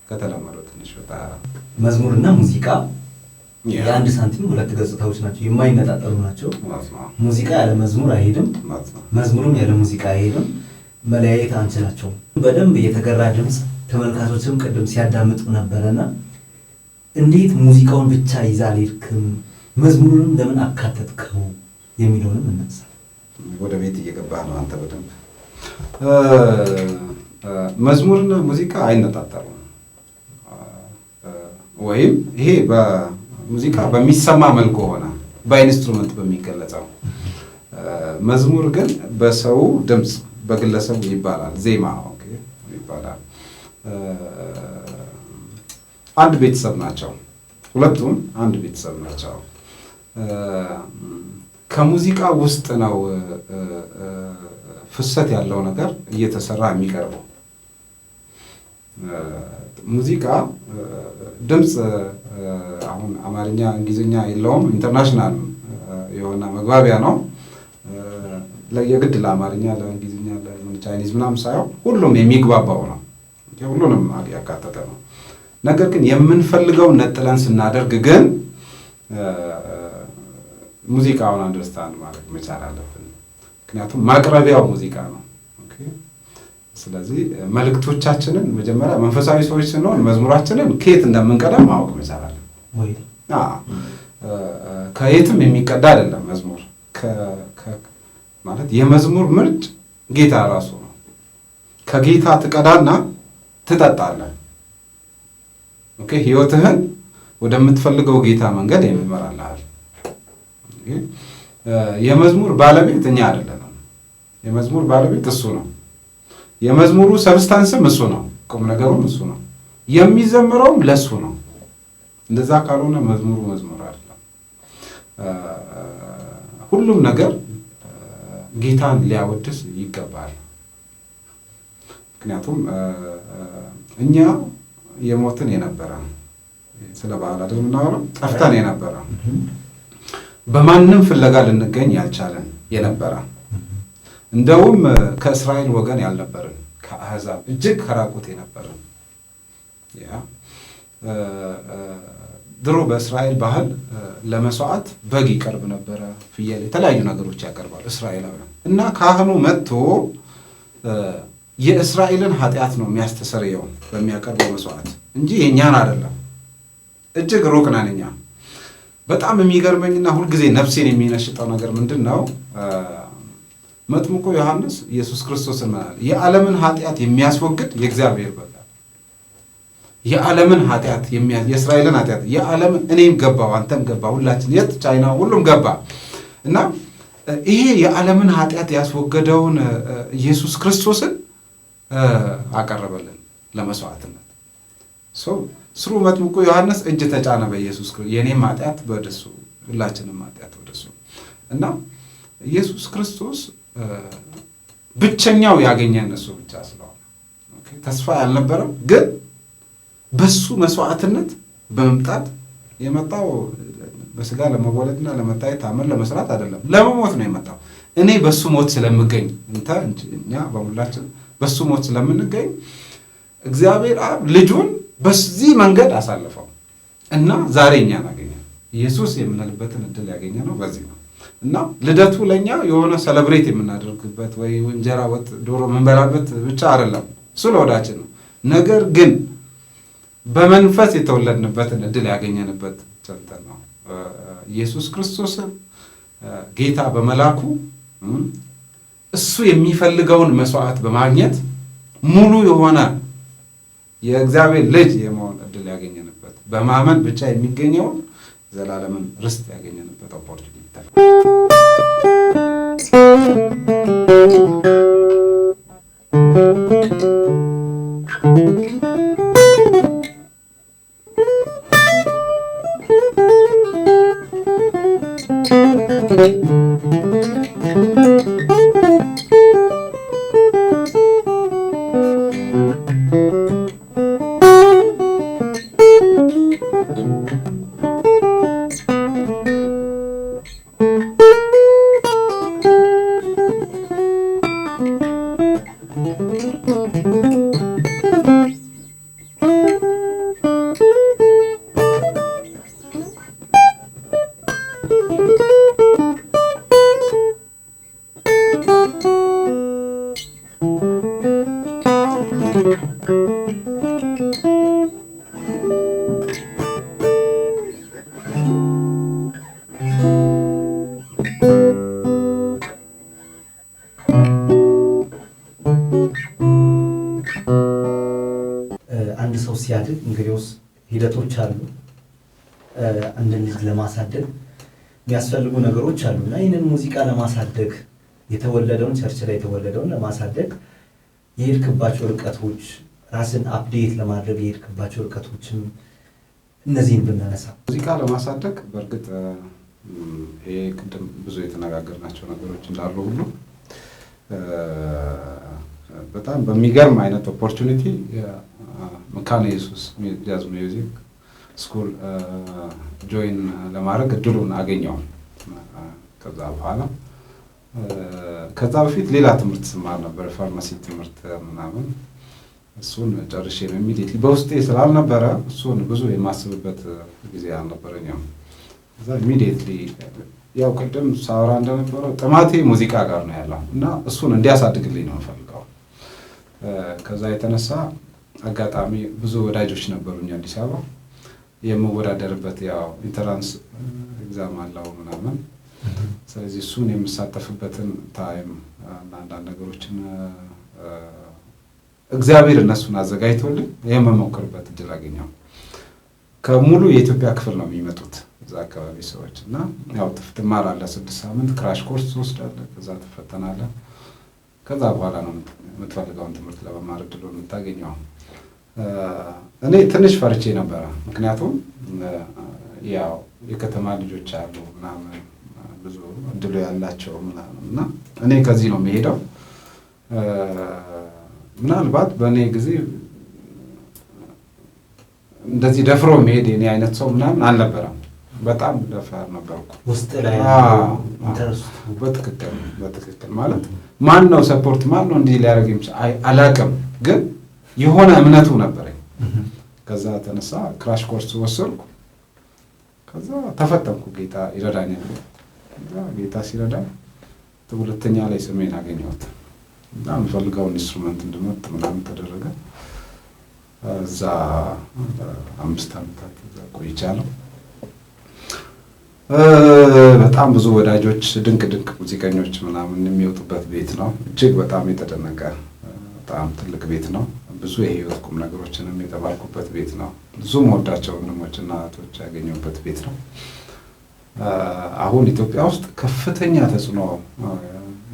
S1: ከተለመደው ትንሽ ወጣ።
S2: መዝሙርና ሙዚቃ የአንድ ሳንቲም ሁለት ገጽታዎች ናቸው፣ የማይነጣጠሉ ናቸው። ሙዚቃ ያለ መዝሙር አይሄድም፣ መዝሙርም ያለ ሙዚቃ አይሄድም። መለያየት አንችላቸውም። በደንብ የተገራ ድምፅ ተመልካቾችም ቅድም ሲያዳምጡ ነበረና እንዴት ሙዚቃውን ብቻ ይዛ አልሄድክም፣ መዝሙሩንም ለምን አካተትከው የሚለውንም እናንሳ።
S1: ወደ ቤት እየገባ ነው አንተ በደንብ። መዝሙርና ሙዚቃ አይነጣጠሉም። ወይም ይሄ በሙዚቃ በሚሰማ መልኩ ሆነ በኢንስትሩመንት በሚገለጸው፣ መዝሙር ግን በሰው ድምፅ በግለሰቡ ይባላል፣ ዜማ ይባላል። አንድ ቤተሰብ ናቸው፣ ሁለቱም አንድ ቤተሰብ ናቸው። ከሙዚቃ ውስጥ ነው ፍሰት ያለው ነገር እየተሰራ የሚቀርበው። ሙዚቃ ድምፅ አሁን አማርኛ እንግሊዝኛ የለውም፣ ኢንተርናሽናል የሆነ መግባቢያ ነው። የግድ ለአማርኛ ለእንግሊዝኛ ለቻይኒዝ ምናምን ሳይሆን ሁሉም የሚግባባው ነው፣ ሁሉንም ያካተተ ነው። ነገር ግን የምንፈልገውን ነጥለን ስናደርግ ግን ሙዚቃውን አንደርስታንድ ማድረግ መቻል አለብን። ምክንያቱም ማቅረቢያው ሙዚቃ ነው። ስለዚህ መልእክቶቻችንን መጀመሪያ መንፈሳዊ ሰዎች ስንሆን መዝሙራችንን ከየት እንደምንቀዳም ማወቅ መቻል አለብን። ከየትም የሚቀዳ አይደለም መዝሙር። ማለት የመዝሙር ምርጭ ጌታ ራሱ ነው። ከጌታ ትቀዳና ትጠጣለህ። ህይወትህን ወደምትፈልገው ጌታ መንገድ የሚመራልሃል። የመዝሙር ባለቤት እኛ አይደለንም። የመዝሙር ባለቤት እሱ ነው። የመዝሙሩ ሰብስታንስም እሱ ነው። ቁም ነገሩም እሱ ነው። የሚዘምረውም ለሱ ነው። እንደዛ ካልሆነ መዝሙሩ መዝሙር አይደለም። ሁሉም ነገር ጌታን ሊያወድስ ይገባል። ምክንያቱም እኛ የሞትን የነበረ ስለ ባህል አይደል እናወራው፣ ጠፍተን የነበረ በማንም ፍለጋ ልንገኝ ያልቻለን የነበረ፣ እንደውም ከእስራኤል ወገን ያልነበርን፣ ከአሕዛብ እጅግ ከራቁት የነበርን። ድሮ በእስራኤል ባህል ለመስዋዕት በግ ይቀርብ ነበረ፣ ፍየል፣ የተለያዩ ነገሮች ያቀርባሉ እስራኤላውያን። እና ካህኑ መጥቶ የእስራኤልን ኃጢአት ነው የሚያስተሰርየው በሚያቀርበው መስዋዕት እንጂ የእኛን አይደለም። እጅግ ሩቅ ነን እኛ። በጣም የሚገርመኝና ሁልጊዜ ነፍሴን የሚነሽጠው ነገር ምንድን ነው? መጥምቁ ዮሐንስ ኢየሱስ ክርስቶስን ማለት የዓለምን ኃጢአት የሚያስወግድ የእግዚአብሔር በግ፣ የዓለምን ኃጢአት የእስራኤልን ኃጢአት የዓለምን፣ እኔም ገባው አንተም ገባ፣ ሁላችን የት ቻይና ሁሉም ገባ እና ይሄ የዓለምን ኃጢአት ያስወገደውን ኢየሱስ ክርስቶስን አቀረበልን ለመስዋዕትነት። ስሩ መጥምቁ ዮሐንስ እጅ ተጫነ በኢየሱስ ክርስቶስ፣ የኔም ኃጢአት ወደሱ፣ ሁላችንም ኃጢአት ወደሱ እና ኢየሱስ ክርስቶስ ብቸኛው ያገኘን እሱ ብቻ ስለሆነ ተስፋ ያልነበረው ግን በሱ መስዋዕትነት በመምጣት የመጣው በስጋ ለመወለድና ለመታየት ታምር ለመስራት አይደለም፣ ለመሞት ነው የመጣው። እኔ በሱ ሞት ስለምገኝ እኛ በሙላችን በሱ ሞት ስለምንገኝ እግዚአብሔር አብ ልጁን በዚህ መንገድ አሳልፈው እና ዛሬ እኛን አገኘን። ኢየሱስ የምንልበትን እድል ያገኘ ነው በዚህ ነው። እና ልደቱ ለኛ የሆነ ሰለብሬት የምናደርግበት ወይ እንጀራ ወጥ ዶሮ የምንበላበት ብቻ አይደለም፣ እሱ ለወዳችን ነው። ነገር ግን በመንፈስ የተወለድንበትን እድል ያገኘንበት ቸልተን ነው። ኢየሱስ ክርስቶስን ጌታ በመላኩ እሱ የሚፈልገውን መስዋዕት በማግኘት ሙሉ የሆነ የእግዚአብሔር ልጅ የመሆን እድል ያገኘንበት፣ በማመን ብቻ የሚገኘውን ዘላለምን ርስት ያገኘንበት ኦፖርቹኒቲ
S2: ሰው ሲያድግ እንግዲህ ሂደቶች አሉ። አንድን ልጅ ለማሳደግ የሚያስፈልጉ ነገሮች አሉ እና ይህንን ሙዚቃ ለማሳደግ የተወለደውን ቸርች ላይ የተወለደውን ለማሳደግ የሄድክባቸው ርቀቶች፣ ራስን አፕዴት ለማድረግ የሄድክባቸው ርቀቶችም እነዚህን ብናነሳ።
S1: ሙዚቃ ለማሳደግ በእርግጥ ይሄ ቅድም ብዙ የተነጋገርናቸው ነገሮች እንዳሉ ሁሉ በጣም በሚገርም አይነት ኦፖርቹኒቲ መካነ ኢየሱስ ጃዝ ሚውዚክ ስኩል ጆይን ለማድረግ እድሉን አገኘው። ከዛ በፊት ሌላ ትምህርት ስማር ነበር፣ ፋርማሲ ትምህርት ምናምን። እሱን ጨርሼ ነው ኢሚዲየትሊ በውስጤ ስላልነበረ እሱን ብዙ የማስብበት ጊዜ አልነበረኝም። እዛ ኢሚዲየትሊ ያው ቅድም ሳወራ እንደነበረው ጥማቴ ሙዚቃ ጋር ነው ያለው እና እሱን እንዲያሳድግልኝ ነው የምፈልገው። ከዛ የተነሳ አጋጣሚ ብዙ ወዳጆች ነበሩኝ አዲስ አበባ የምወዳደርበት ያው ኢንተራንስ ኤግዛም አለው ምናምን። ስለዚህ እሱን የምሳተፍበትን ታይም እና አንዳንድ ነገሮችን እግዚአብሔር እነሱን አዘጋጅቶልኝ የምሞክርበት እድል አገኘሁ። ከሙሉ የኢትዮጵያ ክፍል ነው የሚመጡት እዛ አካባቢ ሰዎች እና ያው ትማራለህ 6 ሳምንት ክራሽ ኮርስ ትወስዳለህ፣ ከዛ ትፈተናለህ። ከዛ በኋላ ነው የምትፈልገውን ትምህርት ለመማር እድሉን የምታገኘው። እኔ ትንሽ ፈርቼ ነበረ፣ ምክንያቱም ያው የከተማ ልጆች አሉ ምናምን ብዙ እድሉ ያላቸው ምናምን እና እኔ ከዚህ ነው የሚሄደው። ምናልባት በእኔ ጊዜ እንደዚህ ደፍሮ መሄድ የኔ አይነት ሰው ምናምን አልነበረም። በጣም ደፋር ነበርኩ
S2: ውስጥ ላይ
S1: በትክክል ማለት ማን ነው ሰፖርት ማን ነው እንዲህ ሊያደርግ የሚችል አላውቅም፣ ግን የሆነ እምነቱ ነበረኝ። ከዛ ተነሳ ክራሽ ኮርስ ወሰድኩ። ከዛ ተፈተንኩ። ጌታ ይረዳኛል። ጌታ ሲረዳ ሁለተኛ ላይ ስሜን አገኘሁት እና የምፈልገውን ኢንስትሩመንት እንድመጥ ምናምን ተደረገ። እዛ 5 ዓመታት ቆይቻለሁ። በጣም ብዙ ወዳጆች፣ ድንቅ ሙዚቀኞች ምናምን የሚወጡበት ቤት ነው። እጅግ በጣም የተደነቀ በጣም ትልቅ ቤት ነው። ብዙ የህይወት ቁም ነገሮችንም የተባልኩበት ቤት ነው። ብዙ መወዳቸው ወንድሞችና እህቶች ያገኘሁበት ቤት ነው። አሁን ኢትዮጵያ ውስጥ ከፍተኛ ተጽዕኖ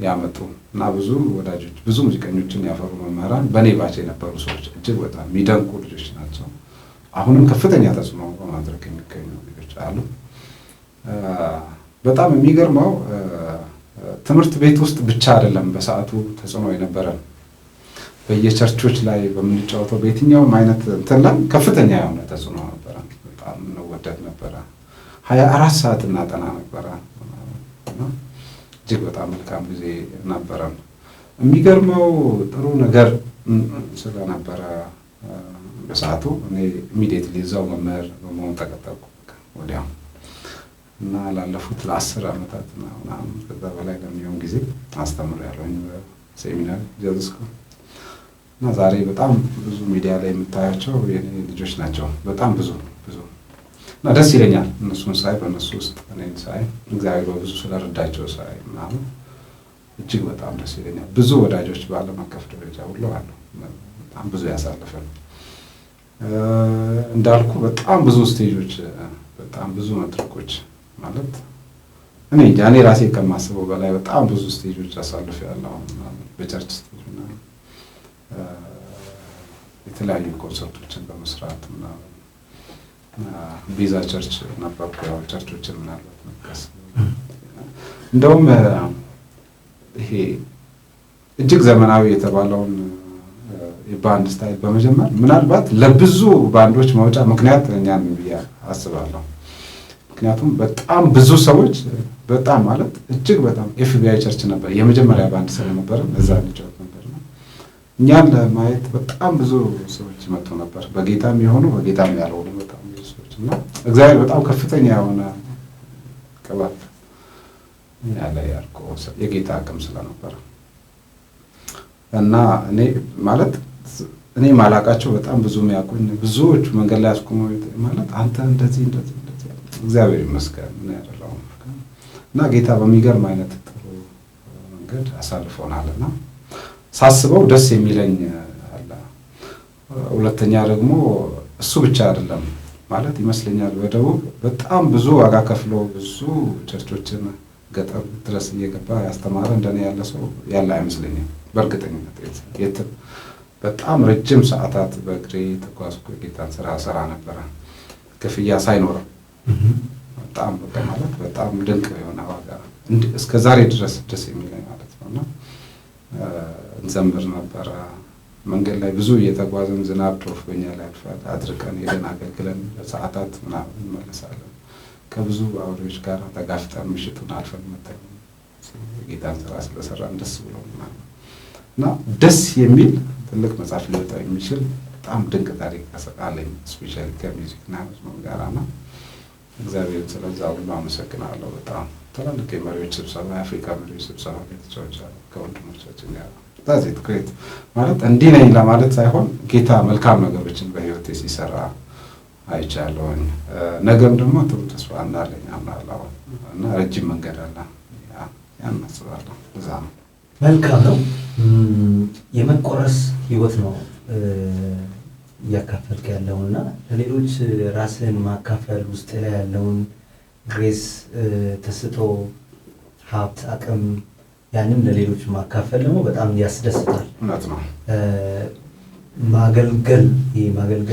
S1: ያመጡ እና ብዙ ወዳጆች ብዙ ሙዚቀኞችን ያፈሩ መምህራን በኔ ባች የነበሩ ሰዎች እጅግ በጣም የሚደንቁ ልጆች ናቸው። አሁንም ከፍተኛ ተጽዕኖ በማድረግ የሚገኙ ልጆች አሉ። በጣም የሚገርመው ትምህርት ቤት ውስጥ ብቻ አይደለም በሰዓቱ ተጽዕኖ የነበረን፣ በየቸርቾች ላይ በምንጫወተው በየትኛውም አይነት እንትን ላይ ከፍተኛ የሆነ ተጽዕኖ ነበረ። በጣም እንወደድ ነበረ። 24 ሰዓት እናጠና ነበረ። እጅግ በጣም መልካም ጊዜ ነበረ። የሚገርመው ጥሩ ነገር ስለነበረ በሰዓቱ እኔ ኢሚዲየትሊ እዛው መምህር በመሆን ተቀጠልኩ ወዲያው እና ላለፉት ለ10 ዓመታት ምናምን ከዛ በላይ ለሚሆን ጊዜ አስተምሬያለሁኝ በሴሚናሪ ጃዝ ስኩል እና ዛሬ በጣም ብዙ ሚዲያ ላይ የምታያቸው የኔ ልጆች ናቸው። በጣም ብዙ እና ደስ ይለኛል እነሱን ሳይ፣ በእነሱ ውስጥ እኔን ሳይ፣ እግዚአብሔር በብዙ ስለረዳቸው ሳይ ምናምን እጅግ በጣም ደስ ይለኛል። ብዙ ወዳጆች በዓለም አቀፍ ደረጃ ሁሉ አሉ። በጣም ብዙ ያሳልፈን እንዳልኩ በጣም ብዙ ስቴጆች፣ በጣም ብዙ መድረኮች ማለት እኔ እንጃ እኔ ራሴ ከማስበው በላይ በጣም ብዙ ስቴጆች አሳልፌያለሁ። በቸርች ስቴጅ ምናምን የተለያዩ ኮንሰርቶችን በመስራት ምናምን ቤዛ ቸርች ነበርኩ። ያው ቸርቾችን ምናልባት መጥቀስ እንደውም ይሄ እጅግ ዘመናዊ የተባለውን የባንድ ስታይል በመጀመር ምናልባት ለብዙ ባንዶች መውጫ ምክንያት እኛን ብዬ አስባለሁ። ምክንያቱም በጣም ብዙ ሰዎች በጣም ማለት እጅግ በጣም ኤፍቢአይ ቸርች ነበር የመጀመሪያ ባንድ ስለነበረ እዛ ልጫወት ነበር። እኛን ለማየት በጣም ብዙ ሰዎች መጥቶ ነበር፣ በጌታም የሆኑ በጌታም ያልሆኑ በጣም ብዙ ሰዎች እና እግዚአብሔር በጣም ከፍተኛ የሆነ ቅባት ያለ ያልኩ የጌታ አቅም ስለነበረ እና እኔ ማለት እኔ ማላቃቸው በጣም ብዙ የሚያውቁኝ ብዙዎቹ መንገድ ላይ አስቆመው ማለት አንተ እንደዚህ እግዚአብሔር ይመስገን ምን ያደረው እና ጌታ በሚገርም አይነት ጥሩ መንገድ አሳልፎናልና ሳስበው ደስ የሚለኝ አለ። ሁለተኛ ደግሞ እሱ ብቻ አይደለም ማለት ይመስለኛል በደቡብ በጣም ብዙ ዋጋ ከፍሎ ብዙ ቸርቾችን ገጠር ድረስ እየገባ ያስተማረ እንደኔ ያለ ሰው ያለ አይመስለኝም። በእርግጠኝነት የትም በጣም ረጅም ሰዓታት በእግሬ ተጓዝኩ። የጌታን ስራ ሰራ ነበረ ክፍያ ሳይኖረው። በጣም በቃ ማለት በጣም ድንቅ የሆነ ዋጋ እስከ ዛሬ ድረስ ደስ የሚለኝ ማለት ነውና እንዘምር ነበረ። መንገድ ላይ ብዙ እየተጓዝን ዝናብ ዶፍ በእኛ ላይ አልፏል። አድርቀን ሄደን አገልግለን ለሰዓታት ምናምን እንመለሳለን። ከብዙ አውሬዎች ጋር ተጋፍጠን ምሽቱን አልፈን መተን የጌታን ስራ ስለሰራን ደስ ብሎ እና ደስ የሚል ትልቅ መጽሐፍ ሊወጣ የሚችል በጣም ድንቅ ታሪክ አለኝ። ስፔሻሊ ከሚውዚክና መዝሙር ጋርና እግዚአብሔር ስለዛ ሁሉ አመሰግናለሁ። በጣም ትላልቅ የመሪዎች ስብሰባ፣ የአፍሪካ መሪዎች ስብሰባ ቤተሰቦቻችን ከወንድሞቻችን ጋር ታዚት ክሬት ማለት እንዲህ ነኝ ለማለት ሳይሆን ጌታ መልካም ነገሮችን በህይወቴ ሲሰራ አይቻለሁኝ። ነገም ደግሞ ጥሩ ተስፋ እንዳለኝ አምናለሁ እና ረጅም መንገድ አለ ያን አስባለሁ። እዛ ነው።
S2: መልካም ነው። የመቆረስ ህይወት ነው እያካፈልክ ያለውና ለሌሎች ራስን ማካፈል ውስጥ ላይ ያለውን ግሬስ፣ ተስጦ፣ ሀብት፣ አቅም ያንን ለሌሎች ማካፈል ደግሞ በጣም ያስደስታል።
S1: እውነት ነው።
S2: ማገልገል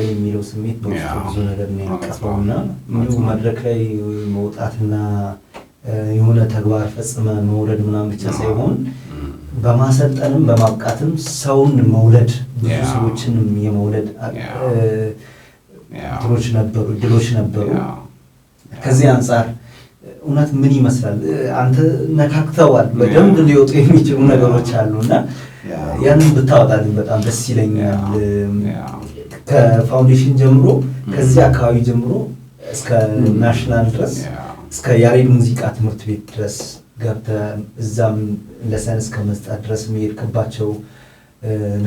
S2: የሚለው ስሜት በውስጡ ብዙ ነገር ነው ያቀፈውና እንዲሁ መድረክ ላይ መውጣትና የሆነ ተግባር ፈጽመ መውረድ ምናምን ብቻ ሳይሆን በማሰልጠንም በማብቃትም ሰውን መውለድ ብዙ ሰዎችን የመውለድ እድሎች ነበሩ። ከዚህ አንጻር እውነት ምን ይመስላል? አንተ ነካክተዋል። በደንብ ሊወጡ የሚችሉ ነገሮች አሉና ያንን ብታወጣልኝ በጣም ደስ ይለኛል። ከፋውንዴሽን ጀምሮ ከዚህ አካባቢ ጀምሮ እስከ ናሽናል ድረስ እስከ ያሬድ ሙዚቃ ትምህርት ቤት ድረስ ገብተህ እዛም ለሰን እስከ መስጠት ድረስ የሚሄድክባቸው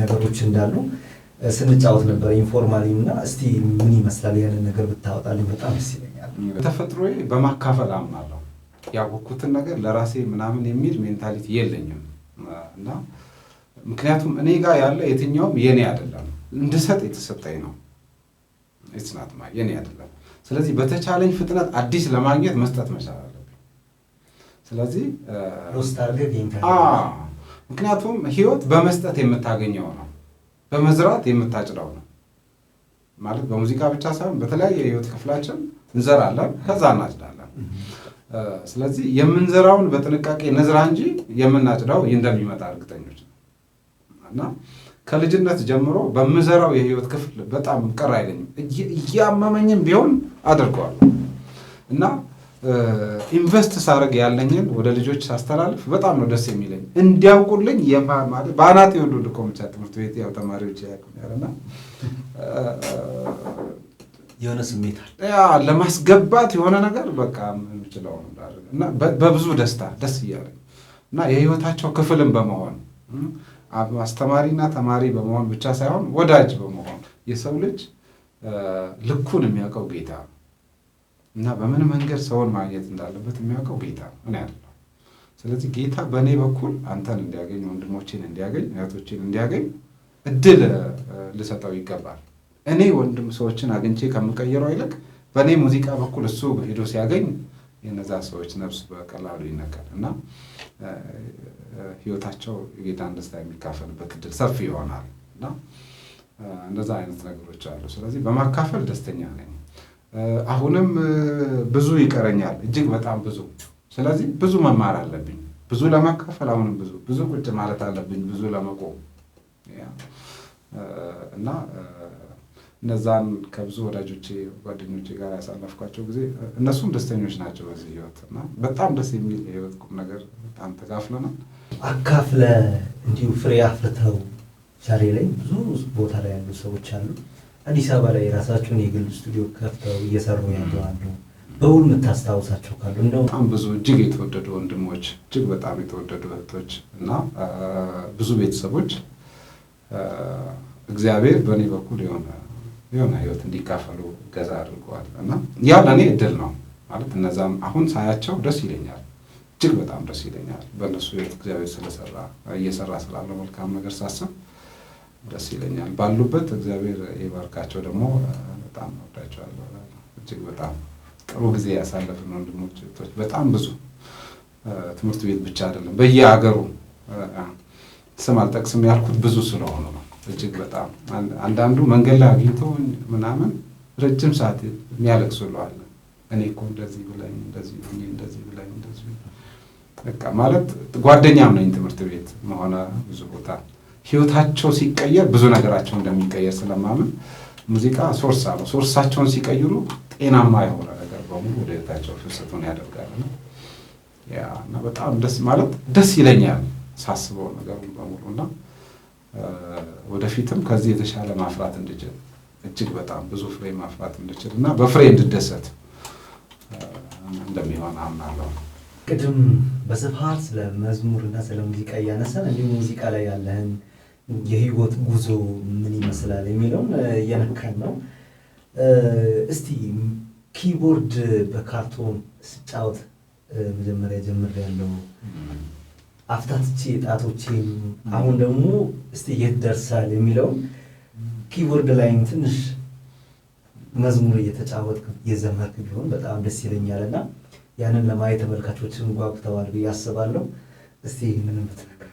S2: ነገሮች እንዳሉ ስንጫወት ነበር ኢንፎርማሊ እና እስቲ ምን ይመስላል ያንን ነገር ብታወጣልኝ በጣም ደስ ይለኛል።
S1: በተፈጥሮዬ በማካፈል አምናለሁ። ያወቅኩትን ነገር ለራሴ ምናምን የሚል ሜንታሊቲ የለኝም እና ምክንያቱም እኔ ጋር ያለ የትኛውም የኔ አይደለም፣ እንድሰጥ የተሰጠኝ ነው። ኢትስናት የኔ አይደለም። ስለዚህ በተቻለኝ ፍጥነት አዲስ ለማግኘት መስጠት መቻል አለብኝ። ስለዚህ ምክንያቱም ህይወት በመስጠት የምታገኘው ነው፣ በመዝራት የምታጭደው ነው ማለት በሙዚቃ ብቻ ሳይሆን በተለያየ የህይወት ክፍላችን እንዘራለን፣ ከዛ እናጭዳለን። ስለዚህ የምንዘራውን በጥንቃቄ ነዝራ እንጂ የምናጭደው እንደሚመጣ እርግጠኞች ነው እና ከልጅነት ጀምሮ በምዘራው የህይወት ክፍል በጣም ቅር አይለኝም። እያመመኝም ቢሆን አድርገዋለሁ እና ኢንቨስት ሳደርግ ያለኝን ወደ ልጆች ሳስተላልፍ በጣም ነው ደስ የሚለኝ። እንዲያውቁልኝ ማለት በአናት የወንዱ ልኮምቻ ትምህርት ቤት ያው ተማሪዎች ያውቁኛልና
S2: የሆነ ስሜት
S1: አለ ለማስገባት የሆነ ነገር በቃ የምችለው እና በብዙ ደስታ ደስ እያለኝ እና የህይወታቸው ክፍልም በመሆን አስተማሪና ተማሪ በመሆን ብቻ ሳይሆን ወዳጅ በመሆን የሰው ልጅ ልኩን የሚያውቀው ጌታ እና በምን መንገድ ሰውን ማግኘት እንዳለበት የሚያውቀው ጌታ ነው፣ እኔ አይደለም። ስለዚህ ጌታ በእኔ በኩል አንተን እንዲያገኝ፣ ወንድሞቼን እንዲያገኝ፣ እህቶቼን እንዲያገኝ እድል ልሰጠው ይገባል። እኔ ወንድም ሰዎችን አግኝቼ ከምቀይረው ይልቅ በእኔ ሙዚቃ በኩል እሱ ሄዶ ሲያገኝ የነዛ ሰዎች ነፍስ በቀላሉ ይነካል እና ህይወታቸው የጌታን ደስታ የሚካፈልበት እድል ሰፊ ይሆናል እና እንደዛ አይነት ነገሮች አሉ። ስለዚህ በማካፈል ደስተኛ ነኝ። አሁንም ብዙ ይቀረኛል፣ እጅግ በጣም ብዙ። ስለዚህ ብዙ መማር አለብኝ፣ ብዙ ለማካፈል አሁንም ብዙ ቁጭ ማለት አለብኝ፣ ብዙ ለመቆም እና እነዛን ከብዙ ወዳጆቼ ጓደኞቼ ጋር ያሳለፍኳቸው ጊዜ እነሱም ደስተኞች ናቸው በዚህ ህይወት እና በጣም ደስ የሚል የህይወት ቁም ነገር በጣም ተካፍለናል።
S2: አካፍለ እንዲሁ ፍሬ አፍርተው ዛሬ ላይ ብዙ ቦታ ላይ ያሉ ሰዎች አሉ። አዲስ አበባ ላይ የራሳቸውን የግል ስቱዲዮ ከፍተው እየሰሩ ያሉ አሉ። በውል የምታስታውሳቸው ካሉ እንደው
S1: በጣም ብዙ እጅግ የተወደዱ ወንድሞች፣ እጅግ በጣም የተወደዱ እህቶች እና ብዙ ቤተሰቦች እግዚአብሔር በእኔ በኩል የሆነ ህይወት እንዲካፈሉ ገዛ አድርገዋል እና ያ ለእኔ እድል ነው ማለት እነዛም አሁን ሳያቸው ደስ ይለኛል፣ እጅግ በጣም ደስ ይለኛል። በእነሱ ህይወት እግዚአብሔር እየሰራ ስላለው መልካም ነገር ሳስብ ደስ ይለኛል። ባሉበት እግዚአብሔር ይባርካቸው። ደግሞ በጣም እወዳቸዋለሁ። እጅግ በጣም ጥሩ ጊዜ ያሳለፍን ወንድሞች እህቶች በጣም ብዙ ትምህርት ቤት ብቻ አይደለም በየሀገሩ ስም አልጠቅስም ያልኩት ብዙ ስለሆኑ ነው። እጅግ በጣም አንዳንዱ መንገድ ላይ አግኝተው ምናምን ረጅም ሰዓት የሚያለቅሱልዋል። እኔ እኮ እንደዚህ ብላኝ እንደዚህ ሆኜ እንደዚህ ብላኝ እንደዚህ በቃ ማለት ጓደኛም ነኝ ትምህርት ቤት መሆነ ብዙ ቦታ ህይወታቸው ሲቀየር ብዙ ነገራቸው እንደሚቀየር ስለማምን ሙዚቃ ሶርስ አለው። ሶርሳቸውን ሲቀይሩ ጤናማ የሆነ ነገር በሙሉ ወደ ህይወታቸው ፍሰቱን ያደርጋል። እና በጣም ደስ ማለት ደስ ይለኛል ሳስበው ነገሩን በሙሉና ወደፊትም ከዚህ የተሻለ ማፍራት እንድችል እጅግ በጣም ብዙ ፍሬ ማፍራት እንድችል እና በፍሬ እንድደሰት እንደሚሆን አምናለሁ።
S2: ቅድም በስፋት ስለ መዝሙርና ስለ ሙዚቃ እያነሳን እንዲሁም ሙዚቃ ላይ ያለህን የህይወት ጉዞ ምን ይመስላል የሚለውን እየነካን ነው። እስቲ ኪቦርድ በካርቶን ስጫወት መጀመሪያ ጀምሬያለሁ አፍታትቼ ጣቶቼን አሁን ደግሞ እስቲ የት ደርሳል የሚለውን ኪቦርድ ላይም ትንሽ መዝሙር እየተጫወትክ የዘመርክ ቢሆን በጣም ደስ ይለኛልና ያንን ለማየት ተመልካቾችን ጓጉተዋል ብዬ አስባለሁ። እስቲ ምንም ብትነግረን።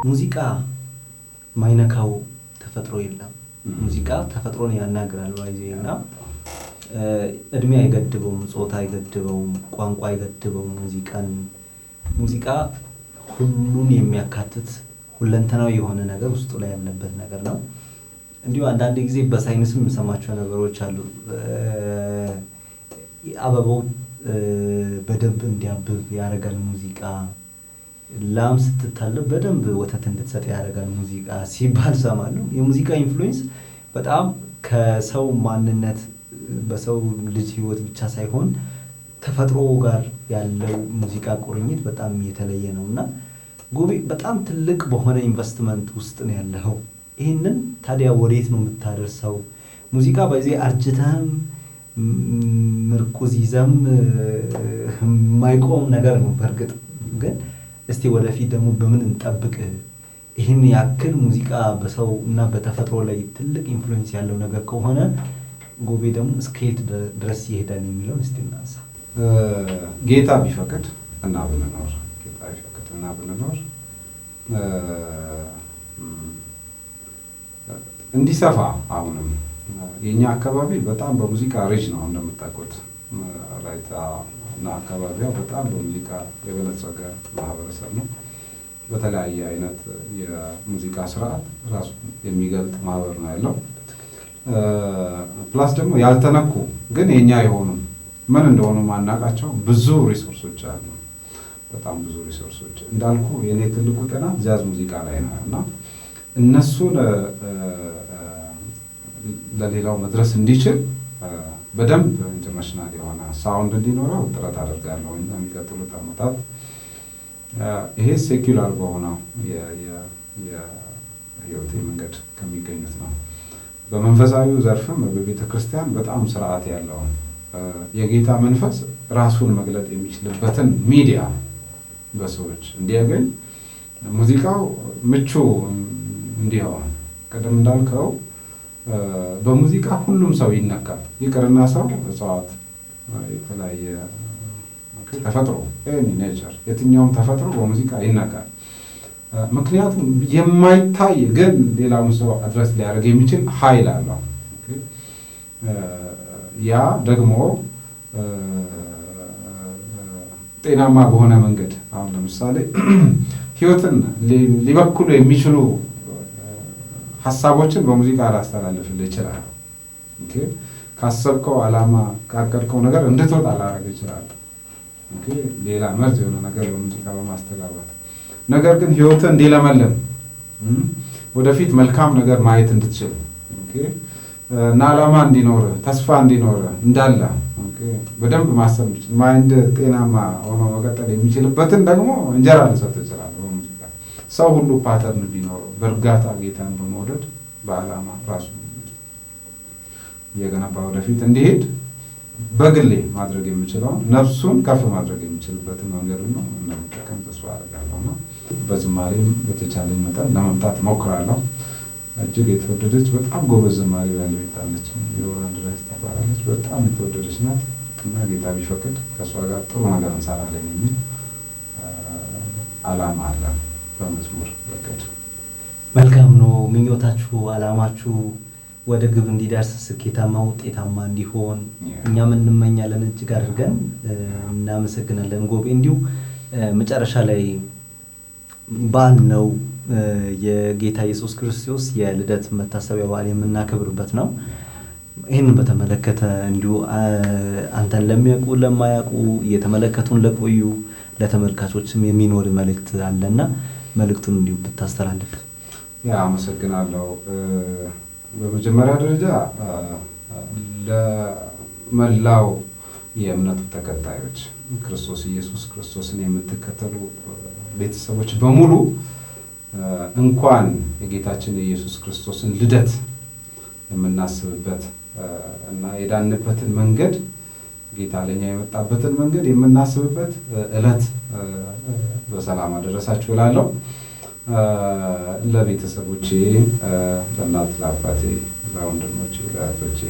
S2: ሙዚቃ ማይነካው ተፈጥሮ የለም። ሙዚቃ ተፈጥሮን ያናግራል ባይዜና እድሜ አይገድበውም፣ ጾታ አይገድበውም፣ ቋንቋ አይገድበውም። ሙዚቃ ሁሉን የሚያካትት ሁለንተናዊ የሆነ ነገር ውስጡ ላይ ያለበት ነገር ነው። እንዲሁ አንዳንድ ጊዜ በሳይንስም የምሰማቸው ነገሮች አሉ። አበባው በደንብ እንዲያብብ ያደርጋል ሙዚቃ፣ ላም ስትታለብ በደንብ ወተት እንድትሰጥ ያደርጋል ሙዚቃ ሲባል ሰማለሁ። የሙዚቃ ኢንፍሉዌንስ በጣም ከሰው ማንነት በሰው ልጅ ህይወት ብቻ ሳይሆን ተፈጥሮ ጋር ያለው ሙዚቃ ቁርኝት በጣም የተለየ ነው እና ጉቢ በጣም ትልቅ በሆነ ኢንቨስትመንት ውስጥ ነው ያለው። ይህንን ታዲያ ወዴት ነው የምታደርሰው? ሙዚቃ በዚህ አርጅተህም ምርኩዝ ይዘም የማይቆም ነገር ነው። በእርግጥ ግን እስቲ ወደፊት ደግሞ በምን እንጠብቅ? ይህን ያክል ሙዚቃ በሰው እና በተፈጥሮ ላይ ትልቅ ኢንፍሉዌንስ ያለው ነገር ከሆነ ጉቤ ደግሞ እስከየት ድረስ ይሄዳል የሚለውን እስቲ እናንሳ።
S1: ጌታ ቢፈቅድ እና ብንኖር እንዲሰፋ አሁንም የኛ አካባቢ በጣም በሙዚቃ ሪች ነው እንደምታውቁት። ራይታ እና አካባቢያ በጣም በሙዚቃ የበለጸገ ማህበረሰብ ነው። በተለያየ አይነት የሙዚቃ ስርዓት ራሱ የሚገልጥ ማህበር ነው ያለው። ፕላስ ደግሞ ያልተነኩ ግን የኛ የሆኑ ምን እንደሆኑ ማናቃቸው ብዙ ሪሶርሶች አሉ። በጣም ብዙ ሪሶርሶች እንዳልኩ የኔ ትልቁ ጥናት ጃዝ ሙዚቃ ላይ ነው እና እነሱን ለሌላው መድረስ እንዲችል በደንብ ኢንተርናሽናል የሆነ ሳውንድ እንዲኖረው ጥረት አደርጋለሁ የሚቀጥሉት ዓመታት። ይሄ ሴኩላር በሆነው የህይወቴ መንገድ ከሚገኙት ነው። በመንፈሳዊው ዘርፍም በቤተ ክርስቲያን በጣም ስርዓት ያለው የጌታ መንፈስ ራሱን መግለጥ የሚችልበትን ሚዲያ በሰዎች እንዲያገኝ ሙዚቃው ምቹ እንዲሆን ቀደም እንዳልከው በሙዚቃ ሁሉም ሰው ይነካል። ይቅርና ሰው እጽዋት የተለያየ ተፈጥሮ ኔቸር የትኛውም ተፈጥሮ በሙዚቃ ይነካል። ምክንያቱም የማይታይ ግን ሌላውን ሰው አድረስ ሊያደርግ የሚችል ኃይል አለው። ያ ደግሞ ጤናማ በሆነ መንገድ አሁን ለምሳሌ ህይወትን ሊበክሉ የሚችሉ ሀሳቦችን በሙዚቃ ላስተላልፍልህ ይችላል። ካሰብከው ዓላማ ካቀድከው ነገር እንድትወጣ ላደርግ ይችላል። ሌላ መርዝ የሆነ ነገር በሙዚቃ በማስተጋባት ነገር ግን ህይወትን እንዲለመልም ወደፊት መልካም ነገር ማየት እንድትችል እና ዓላማ እንዲኖር ተስፋ እንዲኖር እንዳለ በደንብ ማሰብ ማይንድ ጤናማ ሆኖ መቀጠል የሚችልበትን ደግሞ እንጀራ ልሰጥ ይችላል። በሙዚቃ ሰው ሁሉ ፓተርን ቢኖረው በእርጋታ ጌታን በመውደድ በዓላማ ራሱ የገነባ ወደፊት እንዲሄድ በግሌ ማድረግ የሚችለውን ነፍሱን ከፍ ማድረግ የሚችልበትን መንገድ ነው እንደምጠቀም ተስፋ አደርጋለሁ። በዝማሬም በተቻለኝ መጠን ለመምጣት ሞክራለሁ። እጅግ የተወደደች በጣም ጎበዝ ዘማሪ ባለቤት አለች፣ የወራን ድረስ ትባላለች። በጣም የተወደደች ናት እና ጌታ ቢፈቅድ ከእሷ ጋር ጥሩ ነገር እንሰራለን የሚል ዓላማ አለ። በመዝሙር በቅድ
S2: መልካም ነው። ምኞታችሁ ዓላማችሁ ወደ ግብ እንዲደርስ ስኬታማ ውጤታማ እንዲሆን እኛም እንመኛለን። እጅግ አድርገን እናመሰግናለን ጎቤ። እንዲሁ መጨረሻ ላይ በዓል ነው የጌታ ኢየሱስ ክርስቶስ የልደት መታሰቢያ በዓል የምናከብርበት ነው። ይህንን በተመለከተ እንዲሁ አንተን ለሚያውቁ ለማያውቁ እየተመለከቱን ለቆዩ ለተመልካቾችም የሚኖር መልእክት አለና መልእክቱን እንዲሁ ብታስተላልፍ።
S1: አመሰግናለሁ። በመጀመሪያ ደረጃ ለመላው የእምነቱ ተከታዮች ክርስቶስ ኢየሱስ ክርስቶስን የምትከተሉ ቤተሰቦች በሙሉ እንኳን የጌታችን የኢየሱስ ክርስቶስን ልደት የምናስብበት እና የዳንበትን መንገድ ጌታ ለኛ የመጣበትን መንገድ የምናስብበት ዕለት በሰላም አደረሳችሁ እላለሁ። ለቤተሰቦቼ፣ ለእናት ለአባቴ፣ ለወንድሞቼ፣ ለእህቶቼ፣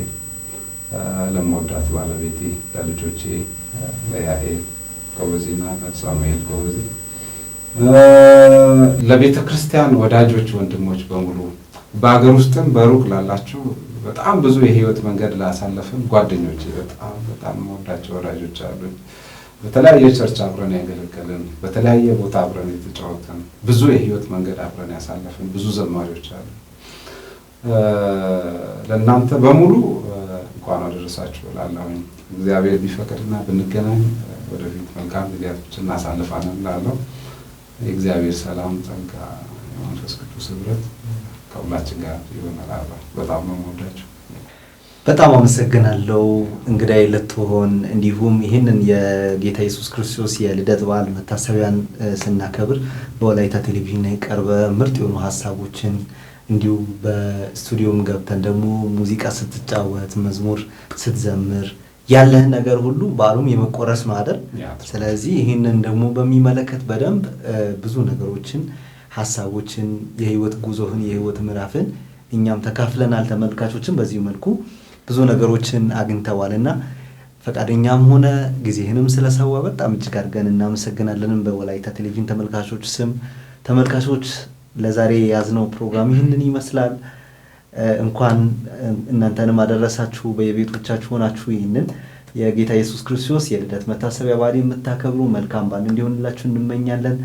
S1: ለምወዳት ባለቤቴ፣ ለልጆቼ፣ ለያኤል ጎበዜና ለሳሙኤል ጎበዜ ለቤተ ክርስቲያን ወዳጆች ወንድሞች በሙሉ በአገር ውስጥም በሩቅ ላላችሁ በጣም ብዙ የህይወት መንገድ ላሳለፍን ጓደኞች በጣም ወዳጆች ወዳጆች አሉኝ። በተለያየ ቸርች አብረን ያገለገልን፣ በተለያየ ቦታ አብረን የተጫወትን፣ ብዙ የህይወት መንገድ አብረን ያሳለፍን ብዙ ዘማሪዎች አሉ። ለእናንተ በሙሉ እንኳን አደረሳችሁ እላለሁ። እግዚአብሔር ቢፈቅድና ብንገናኝ ወደፊት መልካም ጊዜያቶችን እናሳልፋለን እላለሁ። የእግዚአብሔር ሰላም፣ ጸጋ፣ የመንፈስ ቅዱስ ህብረት ከሁላችን ጋር ይሆናል። በጣም ነው የምወዳችሁ።
S2: በጣም አመሰግናለሁ እንግዳዬ ልትሆን፣ እንዲሁም ይህንን የጌታ ኢየሱስ ክርስቶስ የልደት በዓል መታሰቢያን ስናከብር በወላይታ ቴሌቪዥን ቀርበ ምርጥ የሆኑ ሀሳቦችን እንዲሁ በስቱዲዮም ገብተን ደግሞ ሙዚቃ ስትጫወት መዝሙር ስትዘምር ያለህ ነገር ሁሉ በዓሉም የመቆረስ ማደር። ስለዚህ ይህንን ደግሞ በሚመለከት በደንብ ብዙ ነገሮችን ሀሳቦችን የህይወት ጉዞህን የህይወት ምዕራፍን እኛም ተካፍለናል። ተመልካቾችን በዚህ መልኩ ብዙ ነገሮችን አግኝተዋልና ፈቃደኛም ሆነ ጊዜህንም ስለሰዋ በጣም እጅግ አድርገን እናመሰግናለን በወላይታ ቴሌቪዥን ተመልካቾች ስም። ተመልካቾች ለዛሬ ያዝነው ፕሮግራም ይህንን ይመስላል። እንኳን እናንተንም አደረሳችሁ። በየቤቶቻችሁ ሆናችሁ ይህንን የጌታ ኢየሱስ ክርስቶስ የልደት መታሰቢያ በዓል የምታከብሩ መልካም በዓል እንዲሆንላችሁ እንመኛለን።